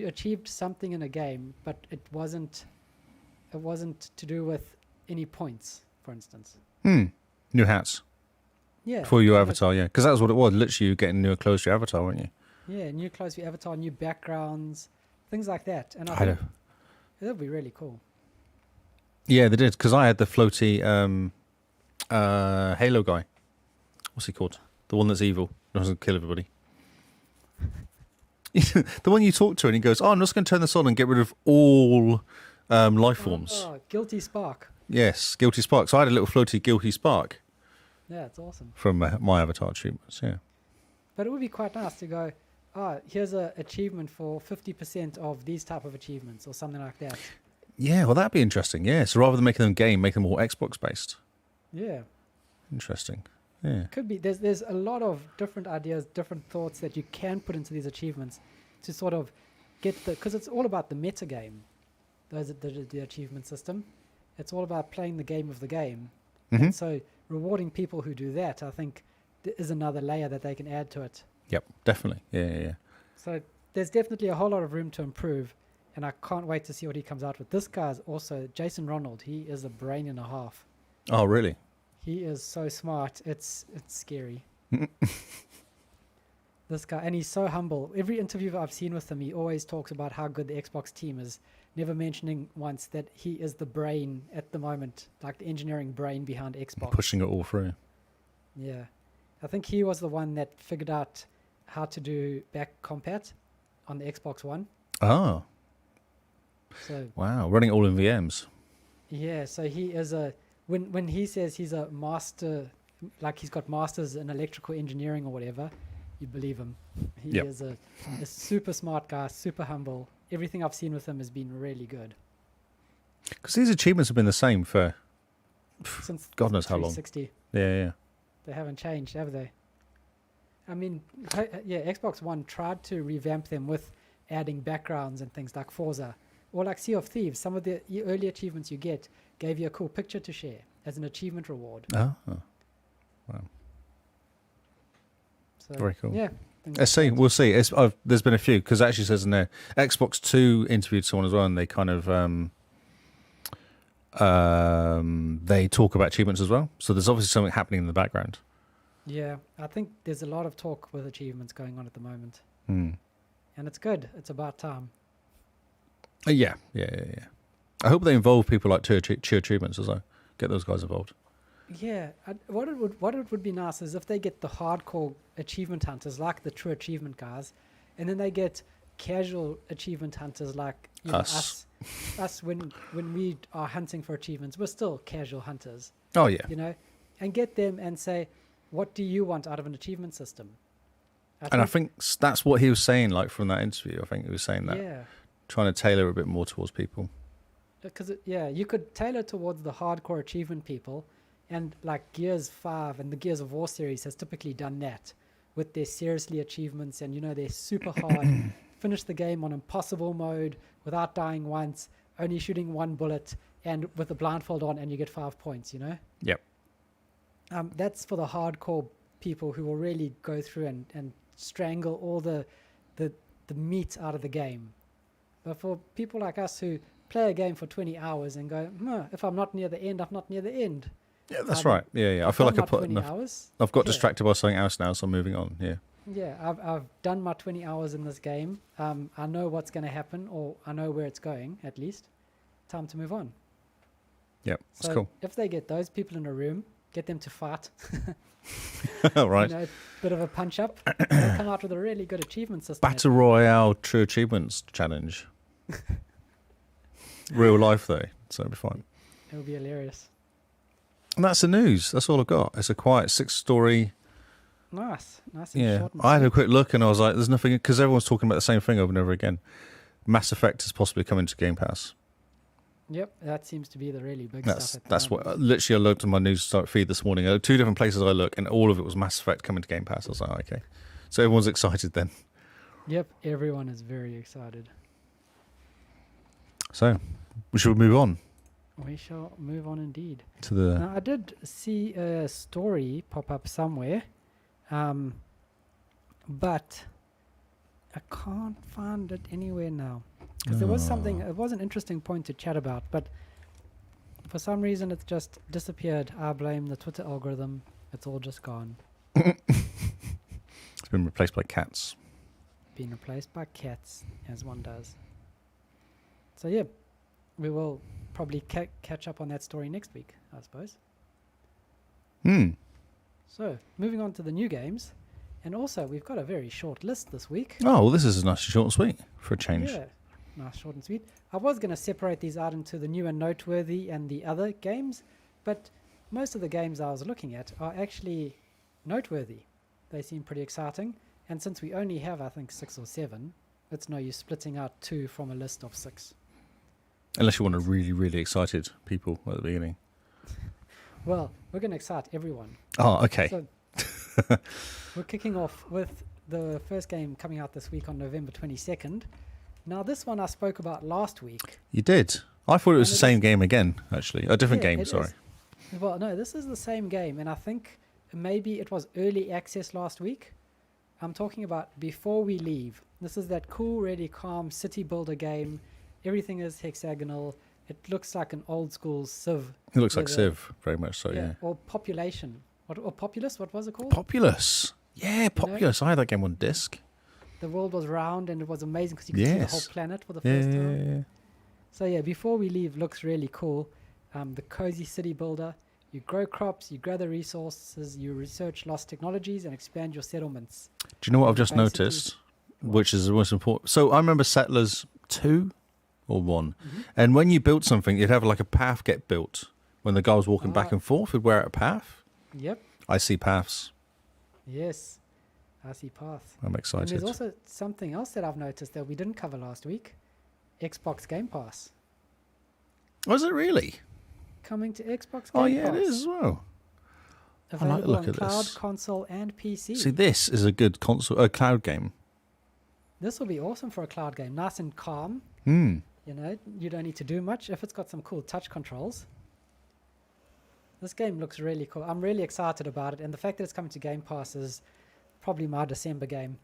achieved something in a game, but it wasn't to do with any points, for instance. New hats Yeah. for your like- avatar, yeah. Because that's what it was. Literally, you getting new clothes to your avatar, weren't you? Yeah, new clothes for your avatar, new backgrounds, things like that. And I I had think that would be really cool. Yeah, they did. Because I had the floaty Halo guy. What's he called? The one that's evil. Doesn't kill everybody. The one you talk to and he goes, oh, I'm just going to turn this on and get rid of all life forms. Oh, Guilty Spark. Yes, Guilty Spark. So I had a little floaty Guilty Spark Yeah, it's awesome. from my avatar achievements, yeah. But it would be quite nice to go, here's an achievement for 50% of these type of achievements or something like that. Yeah, well, that'd be interesting, yeah. So rather than making them game, make them all Xbox-based. Yeah. Interesting, yeah. Could be. There's a lot of different ideas, different thoughts that you can put into these achievements to sort of get because it's all about the meta game. Those are the achievement system. It's all about playing the game of the game. Mhm. And so rewarding people who do that, I think, is another layer that they can add to it. Yep, definitely, yeah. So there's definitely a whole lot of room to improve, and I can't wait to see what he comes out with. This guy's also Jason Ronald. He is a brain and a half. Oh, really? He is so smart. It's scary. This guy, and he's so humble. Every interview I've seen with him, he always talks about how good the Xbox team is, never mentioning once that he is the brain at the moment, like the engineering brain behind Xbox. Pushing it all through. Yeah. I think he was the one that figured out how to do back compat on the Xbox One. Oh, So wow. Running all in VMs. yeah, so he is when he says he's a master, like he's got masters in electrical engineering or whatever, you believe him. He Yep. is a super smart guy, super humble. Everything I've seen with him has been really good. Because these achievements have been the same for Since God knows how long. 360, Yeah. they haven't changed, have they? I mean, yeah, Xbox One tried to revamp them with adding backgrounds and things like Forza. Or like Sea of Thieves, some of the early achievements you get gave you a cool picture to share as an achievement reward. Oh, wow. So, Very cool. Yeah. Let's see. We'll see. There's been a few, because it actually says in there, Xbox 2 interviewed someone as well, and they kind of they talk about achievements as well. So there's obviously something happening in the background. Yeah, I think there's a lot of talk with achievements going on at the moment. Hmm. And it's good. It's about time. Yeah. I hope they involve people like True Achievements as well. Get those guys involved. Yeah, what it would be nice is if they get the hardcore achievement hunters like the True Achievement guys, and then they get casual achievement hunters like Us. us when we are hunting for achievements, we're still casual hunters, Oh, yeah. and get them and say, what do you want out of an achievement system? I think that's what he was saying, like, from that interview. I think he was saying that. Yeah. Trying to tailor a bit more towards people. Because you could tailor towards the hardcore achievement people, and like Gears 5 and the Gears of War series has typically done that with their seriously achievements, and they're super hard. Finish the game on impossible mode without dying once, only shooting one bullet, and with a blindfold on, and you get 5 points. Yep. That's for the hardcore people who will really go through and strangle all the meat out of the game. But for people like us who play a game for 20 hours and go, if I'm not near the end, I'm not near the end. Yeah, that's right. Yeah. I feel like I put 20 enough. hours. I've got Yeah. distracted by something else now, so I'm moving on. Yeah. Yeah, I've done my 20 hours in this game. I know what's going to happen, or I know where it's going, at least. Time to move on. Yep. That's So cool. if they get those people in a room, get them to fight, All right. bit of a punch up, they'll come out with a really good achievement system. Battle Royale True Achievements Challenge. Real life, though, so it'll be fine. It'll be hilarious. And that's the news. That's all I've got. It's a quiet 6-story. Nice and Yeah. short and I had a sweet. quick look and I was like, there's nothing, because everyone's talking about the same thing over and over again. Mass Effect is possibly coming to Game Pass. Yep, that seems to be the really big That's stuff. that's what literally I looked at my news feed this morning. There were 2 different places I look, and all of it was Mass Effect coming to Game Pass. I was like, okay, so everyone's excited then. Yep, everyone is very excited. So we should move on We shall move on indeed. to the. Now, I did see a story pop up somewhere, but I can't find it anywhere now. Because there was something, it was an interesting point to chat about, but for some reason it's just disappeared. I blame the Twitter algorithm. It's all just gone. It's been replaced by cats. Being replaced by cats, as one does. So yeah, we will probably catch up on that story next week, I suppose. So, moving on to the new games. And also, we've got a very short list this week. Oh, well, this is nice and short and sweet for a change. Yeah, nice, short and sweet. I was going to separate these out into the new and noteworthy and the other games, but most of the games I was looking at are actually noteworthy. They seem pretty exciting. And since we only have, I think, 6 or 7, it's no use splitting out 2 from a list of 6. Unless you want to really, really excited people at the beginning. Well, we're going to excite everyone. Oh, okay. So we're kicking off with the first game coming out this week on November 22nd. Now, this one I spoke about last week. You did. I thought it was And the it same is- game again, actually. A different Yeah, game, it sorry. is. Well, no, this is the same game, and I think maybe it was early access last week. I'm talking about Before We Leave. This is that cool, really calm city builder game. Everything is hexagonal, It looks like an old school Civ. It looks like with a- Civ, very much so, yeah. Or Population. Or Populous, what was it called? Populous. Yeah, Populous. I had that game on disc. The world was round and it was amazing because you could see the whole Yes. planet for the Yeah, first yeah, time. yeah, yeah. So yeah, before we leave, looks really cool. The cozy city builder. You grow crops, you gather resources, you research lost technologies, and expand your settlements. Do you know what I've just Basically- noticed? Which is the most important. So I remember Settlers 2 or 1. And when you built something, you'd have like a path get built. When the guy was walking back Ah. and forth, he'd wear out a path. Yep. I see paths. Yes. I see path. I'm And excited. there's also something else that I've noticed that we didn't cover last week. Xbox Game Pass. Was it really? Coming to Xbox Game Oh, yeah, Pass. it is as well. I like the Available look on at cloud, this. console, and PC. See, this is a good console, a cloud game. This will be awesome for a cloud game. Nice and calm. Hmm. You know, you don't need to do much if it's got some cool touch controls. This game looks really cool. I'm really excited about it, and the fact that it's coming to Game Pass is probably my December game.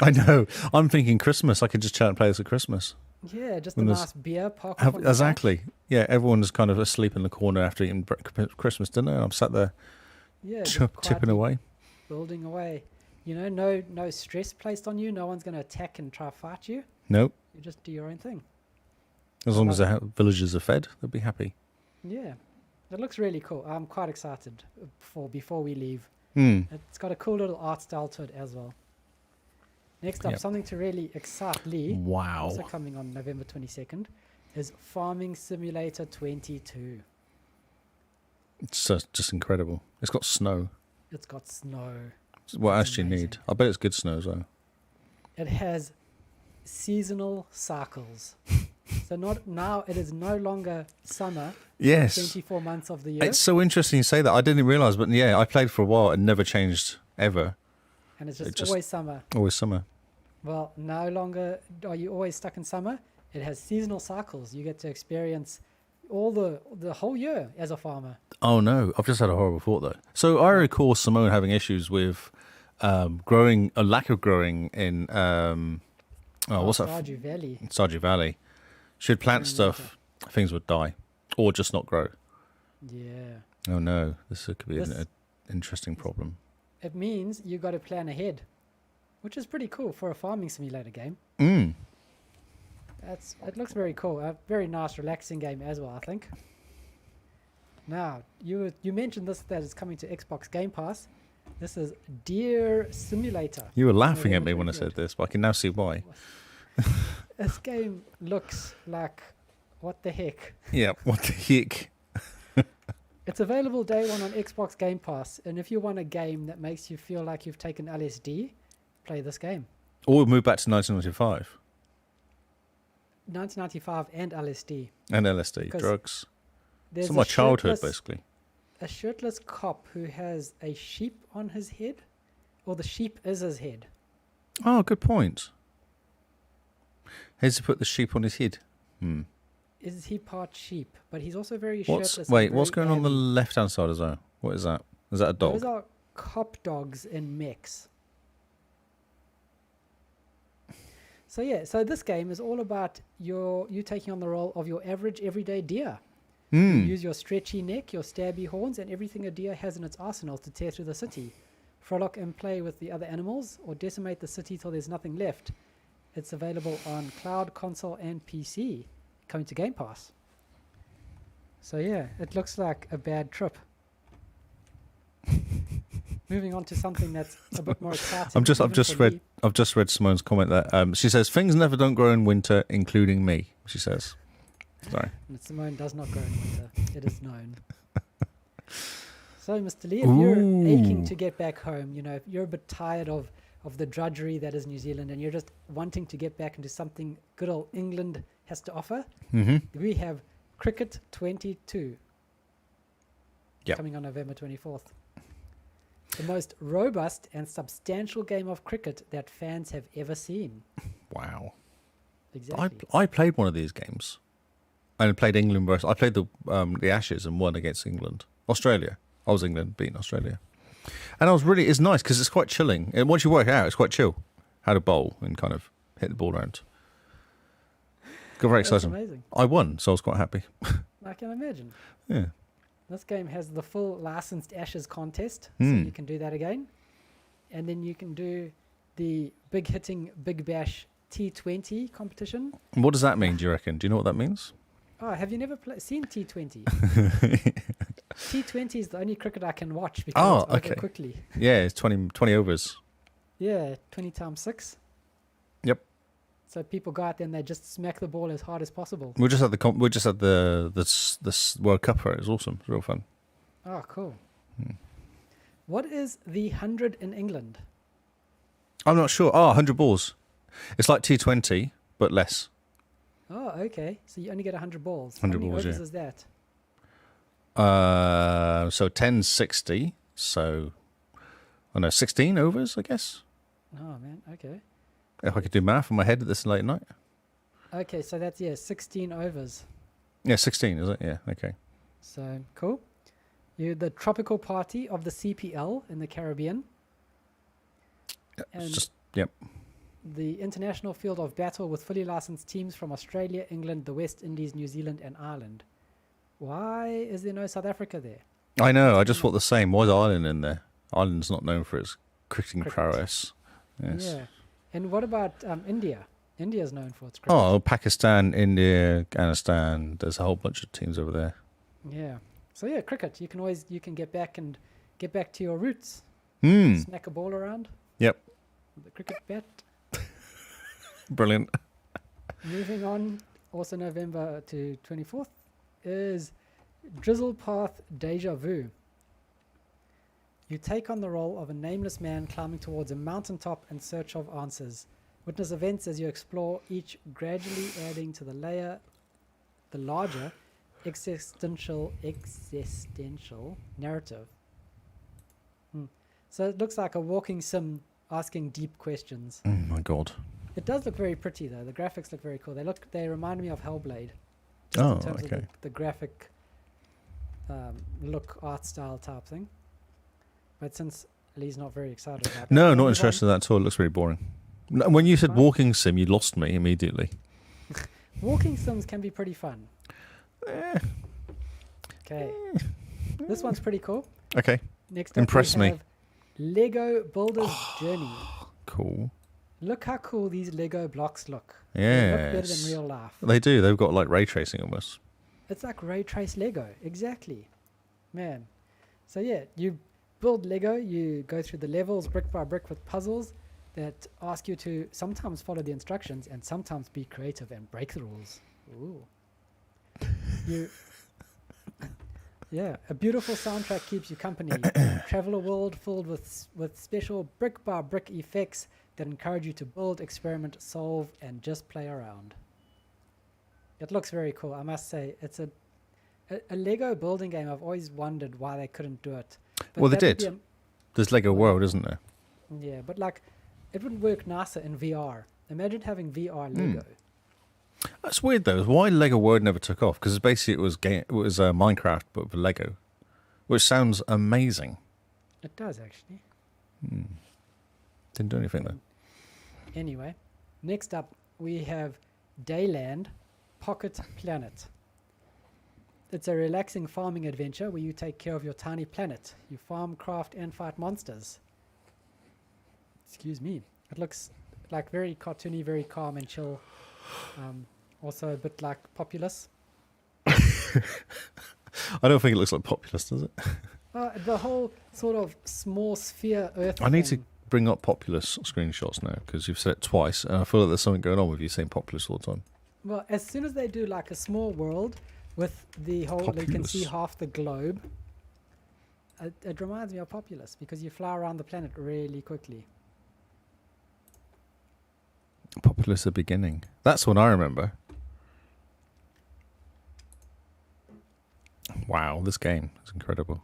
I know. I'm thinking Christmas. I could just chat and play this at Christmas. Yeah, just When a there's- nice beer, park up on the Exactly. Yeah, everyone's kind of asleep in the corner after eating Christmas dinner, and I'm sat there couch. Yeah, just tipping quietly away. building away. You know, no stress placed on you. No one's going to attack and try to fight you. Nope. You just do your own thing. As long as the villagers are fed, they'll be happy. Yeah, it looks really cool. I'm quite excited before we leave. Hmm. It's got a cool little art style to it as well. Next up, Yep. something to really excite Lee, Wow. also coming on November 22nd, is Farming Simulator 22. It's just incredible. It's got snow. It's got snow. What It's else do you need? amazing. I bet it's good snow as well. It has seasonal cycles. So it is no longer summer, Yes. 24 months of the year, It's so interesting you say that. I didn't realise, but yeah, I played for a while and never changed ever. and it's it just just- always summer. Always summer. Well, no longer are you always stuck in summer. It has seasonal cycles. You get to experience all the whole year as a farmer. Oh no, I've just had a horrible thought though. So I recall Simone having issues with growing, a lack of growing in what's that? Stardew Valley. Stardew Valley. She'd plant Green stuff, things would die, or just not grow. Yeah. Oh no, this could be This- an interesting problem. It means you got to plan ahead, which is pretty cool for a farming simulator game. Mm. It looks very cool. A very nice, relaxing game as well, I think. Now, you mentioned this that it's coming to Xbox Game Pass. This is Deer Simulator. You were laughing at me November when I 23rd. said this, but I can now see why. This game looks like what the heck. Yeah, what the heck? It's available day one on Xbox Game Pass, and if you want a game that makes you feel like you've taken LSD, play this game. Or we move back to 1995 1995 and LSD. and LSD, Because drugs. There's It's my childhood, shirtless- basically. A shirtless cop who has a sheep on his head, or the sheep is his head. Oh, good point. Here's to put the sheep on his head. Hmm. Is he part sheep? But he's also very What's shirtless. and wait? What's very going on the abby. left-hand side as well? What is that? Is that a dog? Those are cop dogs in mechs. So yeah, so this game is all about you taking on the role of your average everyday deer. You Hmm. use your stretchy neck, your stabby horns, and everything a deer has in its arsenal to tear through the city. Frolic and play with the other animals, or decimate the city till there's nothing left. It's available on cloud, console, and PC, coming to Game Pass. So yeah, it looks like a bad trip. Moving on to something that's a bit more exciting. I've even just for read me. I've just read Simone's comment that she says things never don't grow in winter, including me. She says, sorry. And Simone does not grow in winter. It is known. So, Mr. Lee, if you're aching Ooh. to get back home, you know, if you're a bit tired of the drudgery that is New Zealand and you're just wanting to get back into something good old England has to offer, Mm-hmm. we have Cricket 22 Yep. coming on November 24th. The most robust and substantial game of cricket that fans have ever seen. Wow. Exactly. I played one of these games. I played England versus. I played the Ashes and won against England. Australia. I was England beating Australia, and I was really. It's nice because it's quite chilling. And once you work it out, it's quite chill how to bowl and kind of hit the ball around. Got very That's excited. amazing. I won, so I was quite happy. I can imagine. Yeah. This game has the full licensed Ashes contest, so you can do that again. And then you can do the big hitting Big Bash T20 competition. And what does that mean, do you reckon? Do you know what that means? Oh, have you never seen T20? T20 is the only cricket I can watch because it's over quickly. Yeah, it's 20 overs. Yeah, 20 times 6. Yep. So people go out there and they just smack the ball as hard as possible. We just had the World Cup for it. It was awesome. It was real fun. Oh, cool. What is the 100 in England? I'm not sure. Oh, 100 balls. It's like T20, but less. Oh, okay. So you only get 100 balls. 100 How many balls, overs yeah. is that? So 10's 60. So, 16 overs, I guess. Oh, man. Okay. If I could do math in my head at this late night. Okay, so that's, 16 overs. Yeah, 16, is it? Yeah, okay. So, cool. You're the tropical party of the CPL in the Caribbean. And yep. the international field of battle with fully licensed teams from Australia, England, the West Indies, New Zealand, and Ireland. Why is there no South Africa there? I know, I just thought the same. Why is Ireland in there? Ireland's not known for its cricketing prowess. Yes. Yeah. And what about India? India is known for its cricket. Oh, Pakistan, India, Afghanistan. There's a whole bunch of teams over there. Yeah. So yeah, cricket. You can get back to your roots. Smack a ball around. Yep. With a cricket bat. Brilliant. Moving on, also November to 24th, is Drizzle Path Deja Vu. You take on the role of a nameless man climbing towards a mountaintop in search of answers. Witness events as you explore, each gradually adding to the larger existential narrative. So it looks like a walking sim asking deep questions. Oh my god. It does look very pretty though. The graphics look very cool. They remind me of Hellblade. Oh, in terms okay. of the graphic look, art style type thing. But since Lee's not very excited about that. No, not interested in that at all. It looks really boring. No, when you said walking sim, you lost me immediately. Walking sims can be pretty fun. Okay. This one's pretty cool. Okay. Next up Impress we me. have Lego Builder's Journey. Cool. Look how cool these Lego blocks look. Yes. They look better than real life. They do. They've got like ray tracing almost. It's like ray trace Lego. Exactly. Man. So yeah, you build Lego, you go through the levels brick by brick with puzzles that ask you to sometimes follow the instructions and sometimes be creative and break the rules. Ooh. Yeah, a beautiful soundtrack keeps you company. Travel a world filled with special brick by brick effects that encourage you to build, experiment, solve, and just play around. It looks very cool, I must say. It's a Lego building game. I've always wondered why they couldn't do it. But Well, they did. There's Lego World, isn't there? Yeah, but like, it would work nicer in VR. Imagine having VR Lego. That's weird though. Why Lego World never took off? Because basically it was Minecraft but with Lego, which sounds amazing. It does actually. Didn't do anything though. Anyway, next up we have Dayland Pocket Planet. It's a relaxing farming adventure where you take care of your tiny planet. You farm, craft, and fight monsters. Excuse me. It looks like very cartoony, very calm and chill. Also a bit like Populous. I don't think it looks like Populous, does it? The whole sort of small sphere Earth I need to thing. bring up Populous screenshots now because you've said it twice, and I feel like there's something going on with you saying Populous all the time. Well, as soon as they do like a small world with the whole, you can see Populous. half the globe. It reminds me of Populous because you fly around the planet really quickly. Populous the beginning. That's what I remember. Wow, this game is incredible.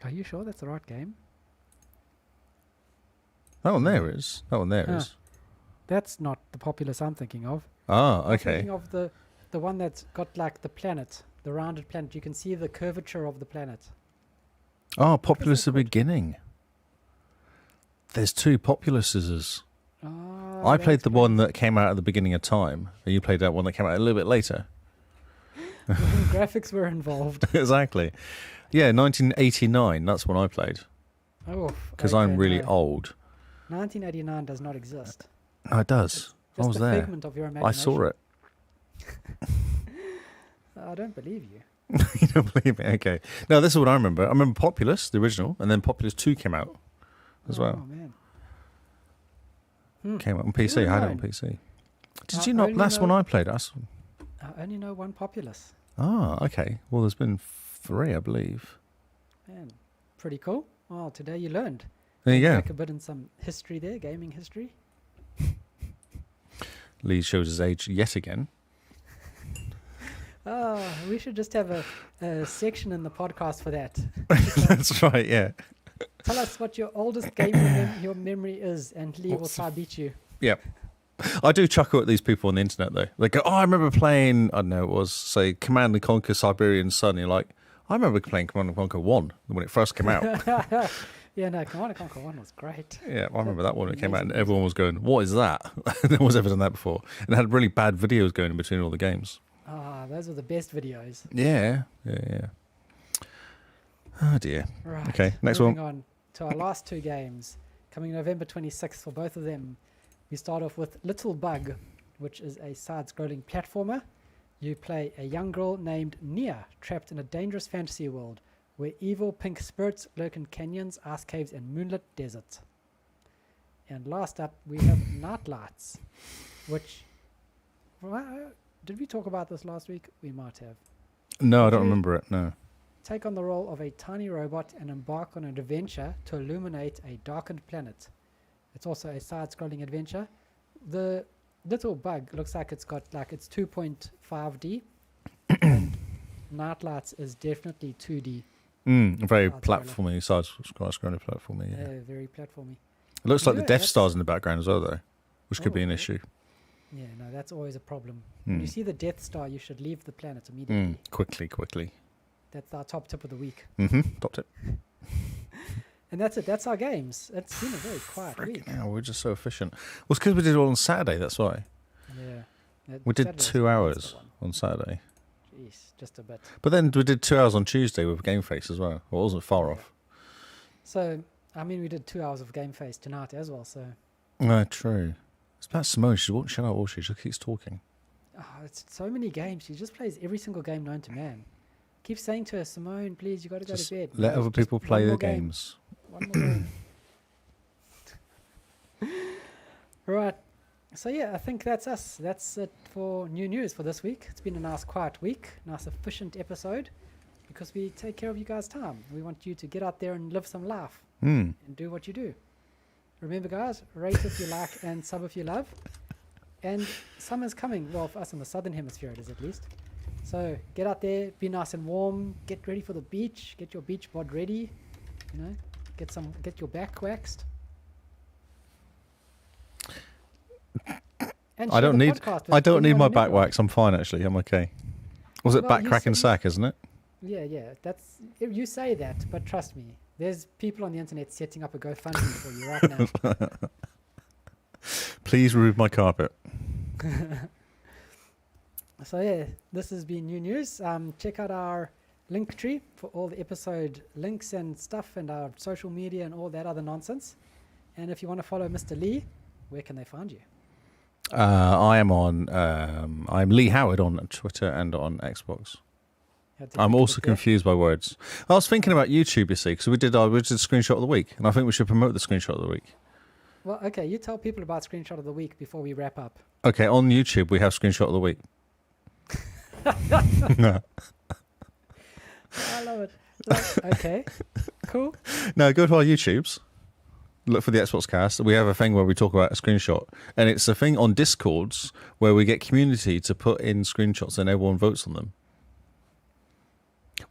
Are you sure that's the right game? That one there is. That one there is. That's not the Populous I'm thinking of. Ah, I'm okay. thinking of the one that's got like the planet, the rounded planet. You can see the curvature of the planet. Oh, Populous the beginning. There's two Populuses. Ah, Oh, I played that's the one that came out at the beginning of time, and you played that one that came out a little bit later. when graphics were involved. Exactly. Yeah, 1989. That's when I played. Oh, Because okay, I'm really no. old. 1989 does not exist. No, it does. I Just was a there. figment of your imagination. I saw it. I don't believe you. You don't believe me? Okay. No, this is what I remember. I remember Populous, the original, and then Populous 2 came out as well. Oh, man. Hmm. Came out on Who PC. I had it on would've PC. Did I you not? only That's when know- I played us. I only know one Populous. Ah, okay. Well, there's been 3, I believe. Man, pretty cool. Well, today you learned. There you go. Back a bit in some history there, gaming history. Lee shows his age yet again. Oh, we should just have a section in the podcast for that. That's right, yeah. Tell us what your oldest game your memory is, and Lee will What's try beat you. Yep. I do chuckle at these people on the internet, though. They go, oh, I remember playing, I don't know, it was, say, Command and Conquer Siberian Sun. You're like, I remember playing Command and Conquer 1 when it first came out. Yeah, no, Command & Conquer 1 was great. Yeah, I remember that one when it came out, and everyone was going, what is that? No one's ever done that before. And it had really bad videos going in between all the games. Ah, those were the best videos. Yeah. Oh, dear. Right. Okay, next moving one. on to our last two games. Coming November 26th for both of them. We start off with Little Bug, which is a side-scrolling platformer. You play a young girl named Nia, trapped in a dangerous fantasy world where evil pink spirits lurk in canyons, ice caves, and moonlit deserts. And last up, we have Nightlights, which... Did we talk about this last week? We might have. No, I don't you- remember it, no. Take on the role of a tiny robot and embark on an adventure to illuminate a darkened planet. It's also a side-scrolling adventure. The Little Bug looks like it's 2.5D, and Nightlights is definitely 2D. Very Side-scroller. platformy, side-scrolling platformy, yeah. Very platformy. It looks like the Yeah, Death that's- Star's in the background as well, though, which could be an Oh. issue. Yeah, no, that's always a problem. When you Mm. see the Death Star, you should leave the planet immediately. Quickly. That's our top tip of the week. Top tip. And that's it. That's our games. It's been a very quiet week. Freaking hell, we're just so efficient. Well, it's because we did it all on Saturday, that's why. Yeah. We did Saturday's 2 the hours one. on Saturday. Jeez, just a bit. But then we did 2 hours on Tuesday with Game Face as well. Well, it wasn't far off. So, I mean, we did 2 hours of Game Face tonight as well, so... No, true. It's about Simone. She won't shut up, will she? She just keeps talking. Oh, it's so many games. She just plays every single game known to man. Keep saying to her, Simone, please, you got to go Just to bed. let No, other just people play one the more game. games. One more game. Right. So, yeah, I think that's us. That's it for new news for this week. It's been a nice, quiet week. Nice, efficient episode. Because we take care of you guys' time. We want you to get out there and live some life. And do what you do. Remember, guys, rate if you like and sub if you love. And summer's coming. Well, for us in the southern hemisphere, it is at least. So get out there, be nice and warm, get ready for the beach, get your beach bod ready, you know, get your back waxed. And I share don't the need podcast with I don't need anyone my in your back network. wax. I'm fine actually. I'm okay. Was it Well, back you crack and said- sack, isn't it? Yeah, that's you say that, but trust me, there's people on the internet setting up a GoFundMe for you right now. Please remove my carpet. So yeah, this has been new news. Check out our link tree for all the episode links and stuff, and our social media and all that other nonsense. And if you want to follow Mr. Lee, where can they find you? I am on. I'm Lee Howard on Twitter and on Xbox. Had to I'm think a also bit there. confused by words. I was thinking about YouTube, you see, because we did a screenshot of the week, and I think we should promote the screenshot of the week. Well, okay, you tell people about screenshot of the week before we wrap up. Okay, on YouTube we have screenshot of the week. I love it. Like, okay, cool. No, go to our YouTubes. Look for the XboxCast. We have a thing where we talk about a screenshot, and it's a thing on Discords where we get community to put in screenshots, and everyone votes on them.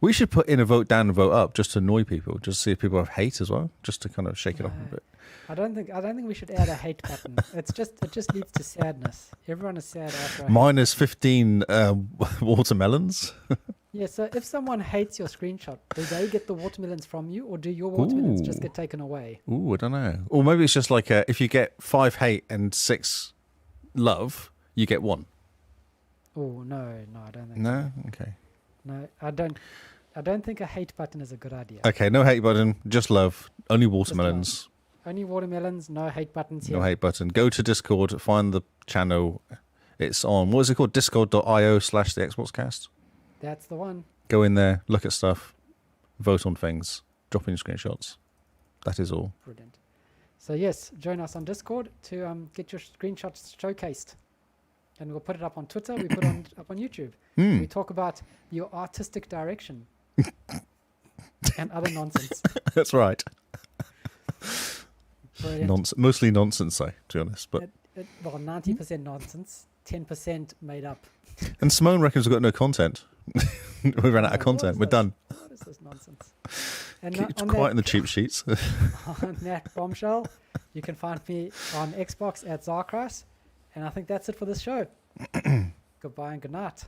We should put in a vote down and vote up just to annoy people, just to see if people have hate as well, just to kind of shake it up a No. bit. I don't think we should add a hate button. It just leads to sadness. Everyone is sad after. Minus 15 watermelons. Yeah, so if someone hates your screenshot, do they get the watermelons from you, or do your watermelons just Ooh. get taken away? Ooh, I don't know. Or maybe it's just like if you get 5 hate and 6 love, you get 1. Oh, no, I don't think No? Okay. No, I don't think a hate button is a good idea. Okay, no hate button, just love. Only watermelons. Only watermelons, no hate buttons here. No hate button. Go to Discord, find the channel. It's on, what is it called? Discord.io/the XboxCast. That's the one. Go in there, look at stuff, vote on things, drop in screenshots. That is all. Brilliant. So yes, join us on Discord to get your screenshots showcased. And we'll put it up on Twitter, we put it up on YouTube. We talk about your artistic direction and other nonsense. That's right. Brilliant. Mostly nonsense, though, to be honest. But Well, 90% nonsense, 10% made up. and Simone reckons we've got no content. We ran out of content. We're done. What is this nonsense? And It's quite in the cheap sheets. on that bombshell, you can find me on Xbox at Zarkras. And I think that's it for this show. Goodbye and good night.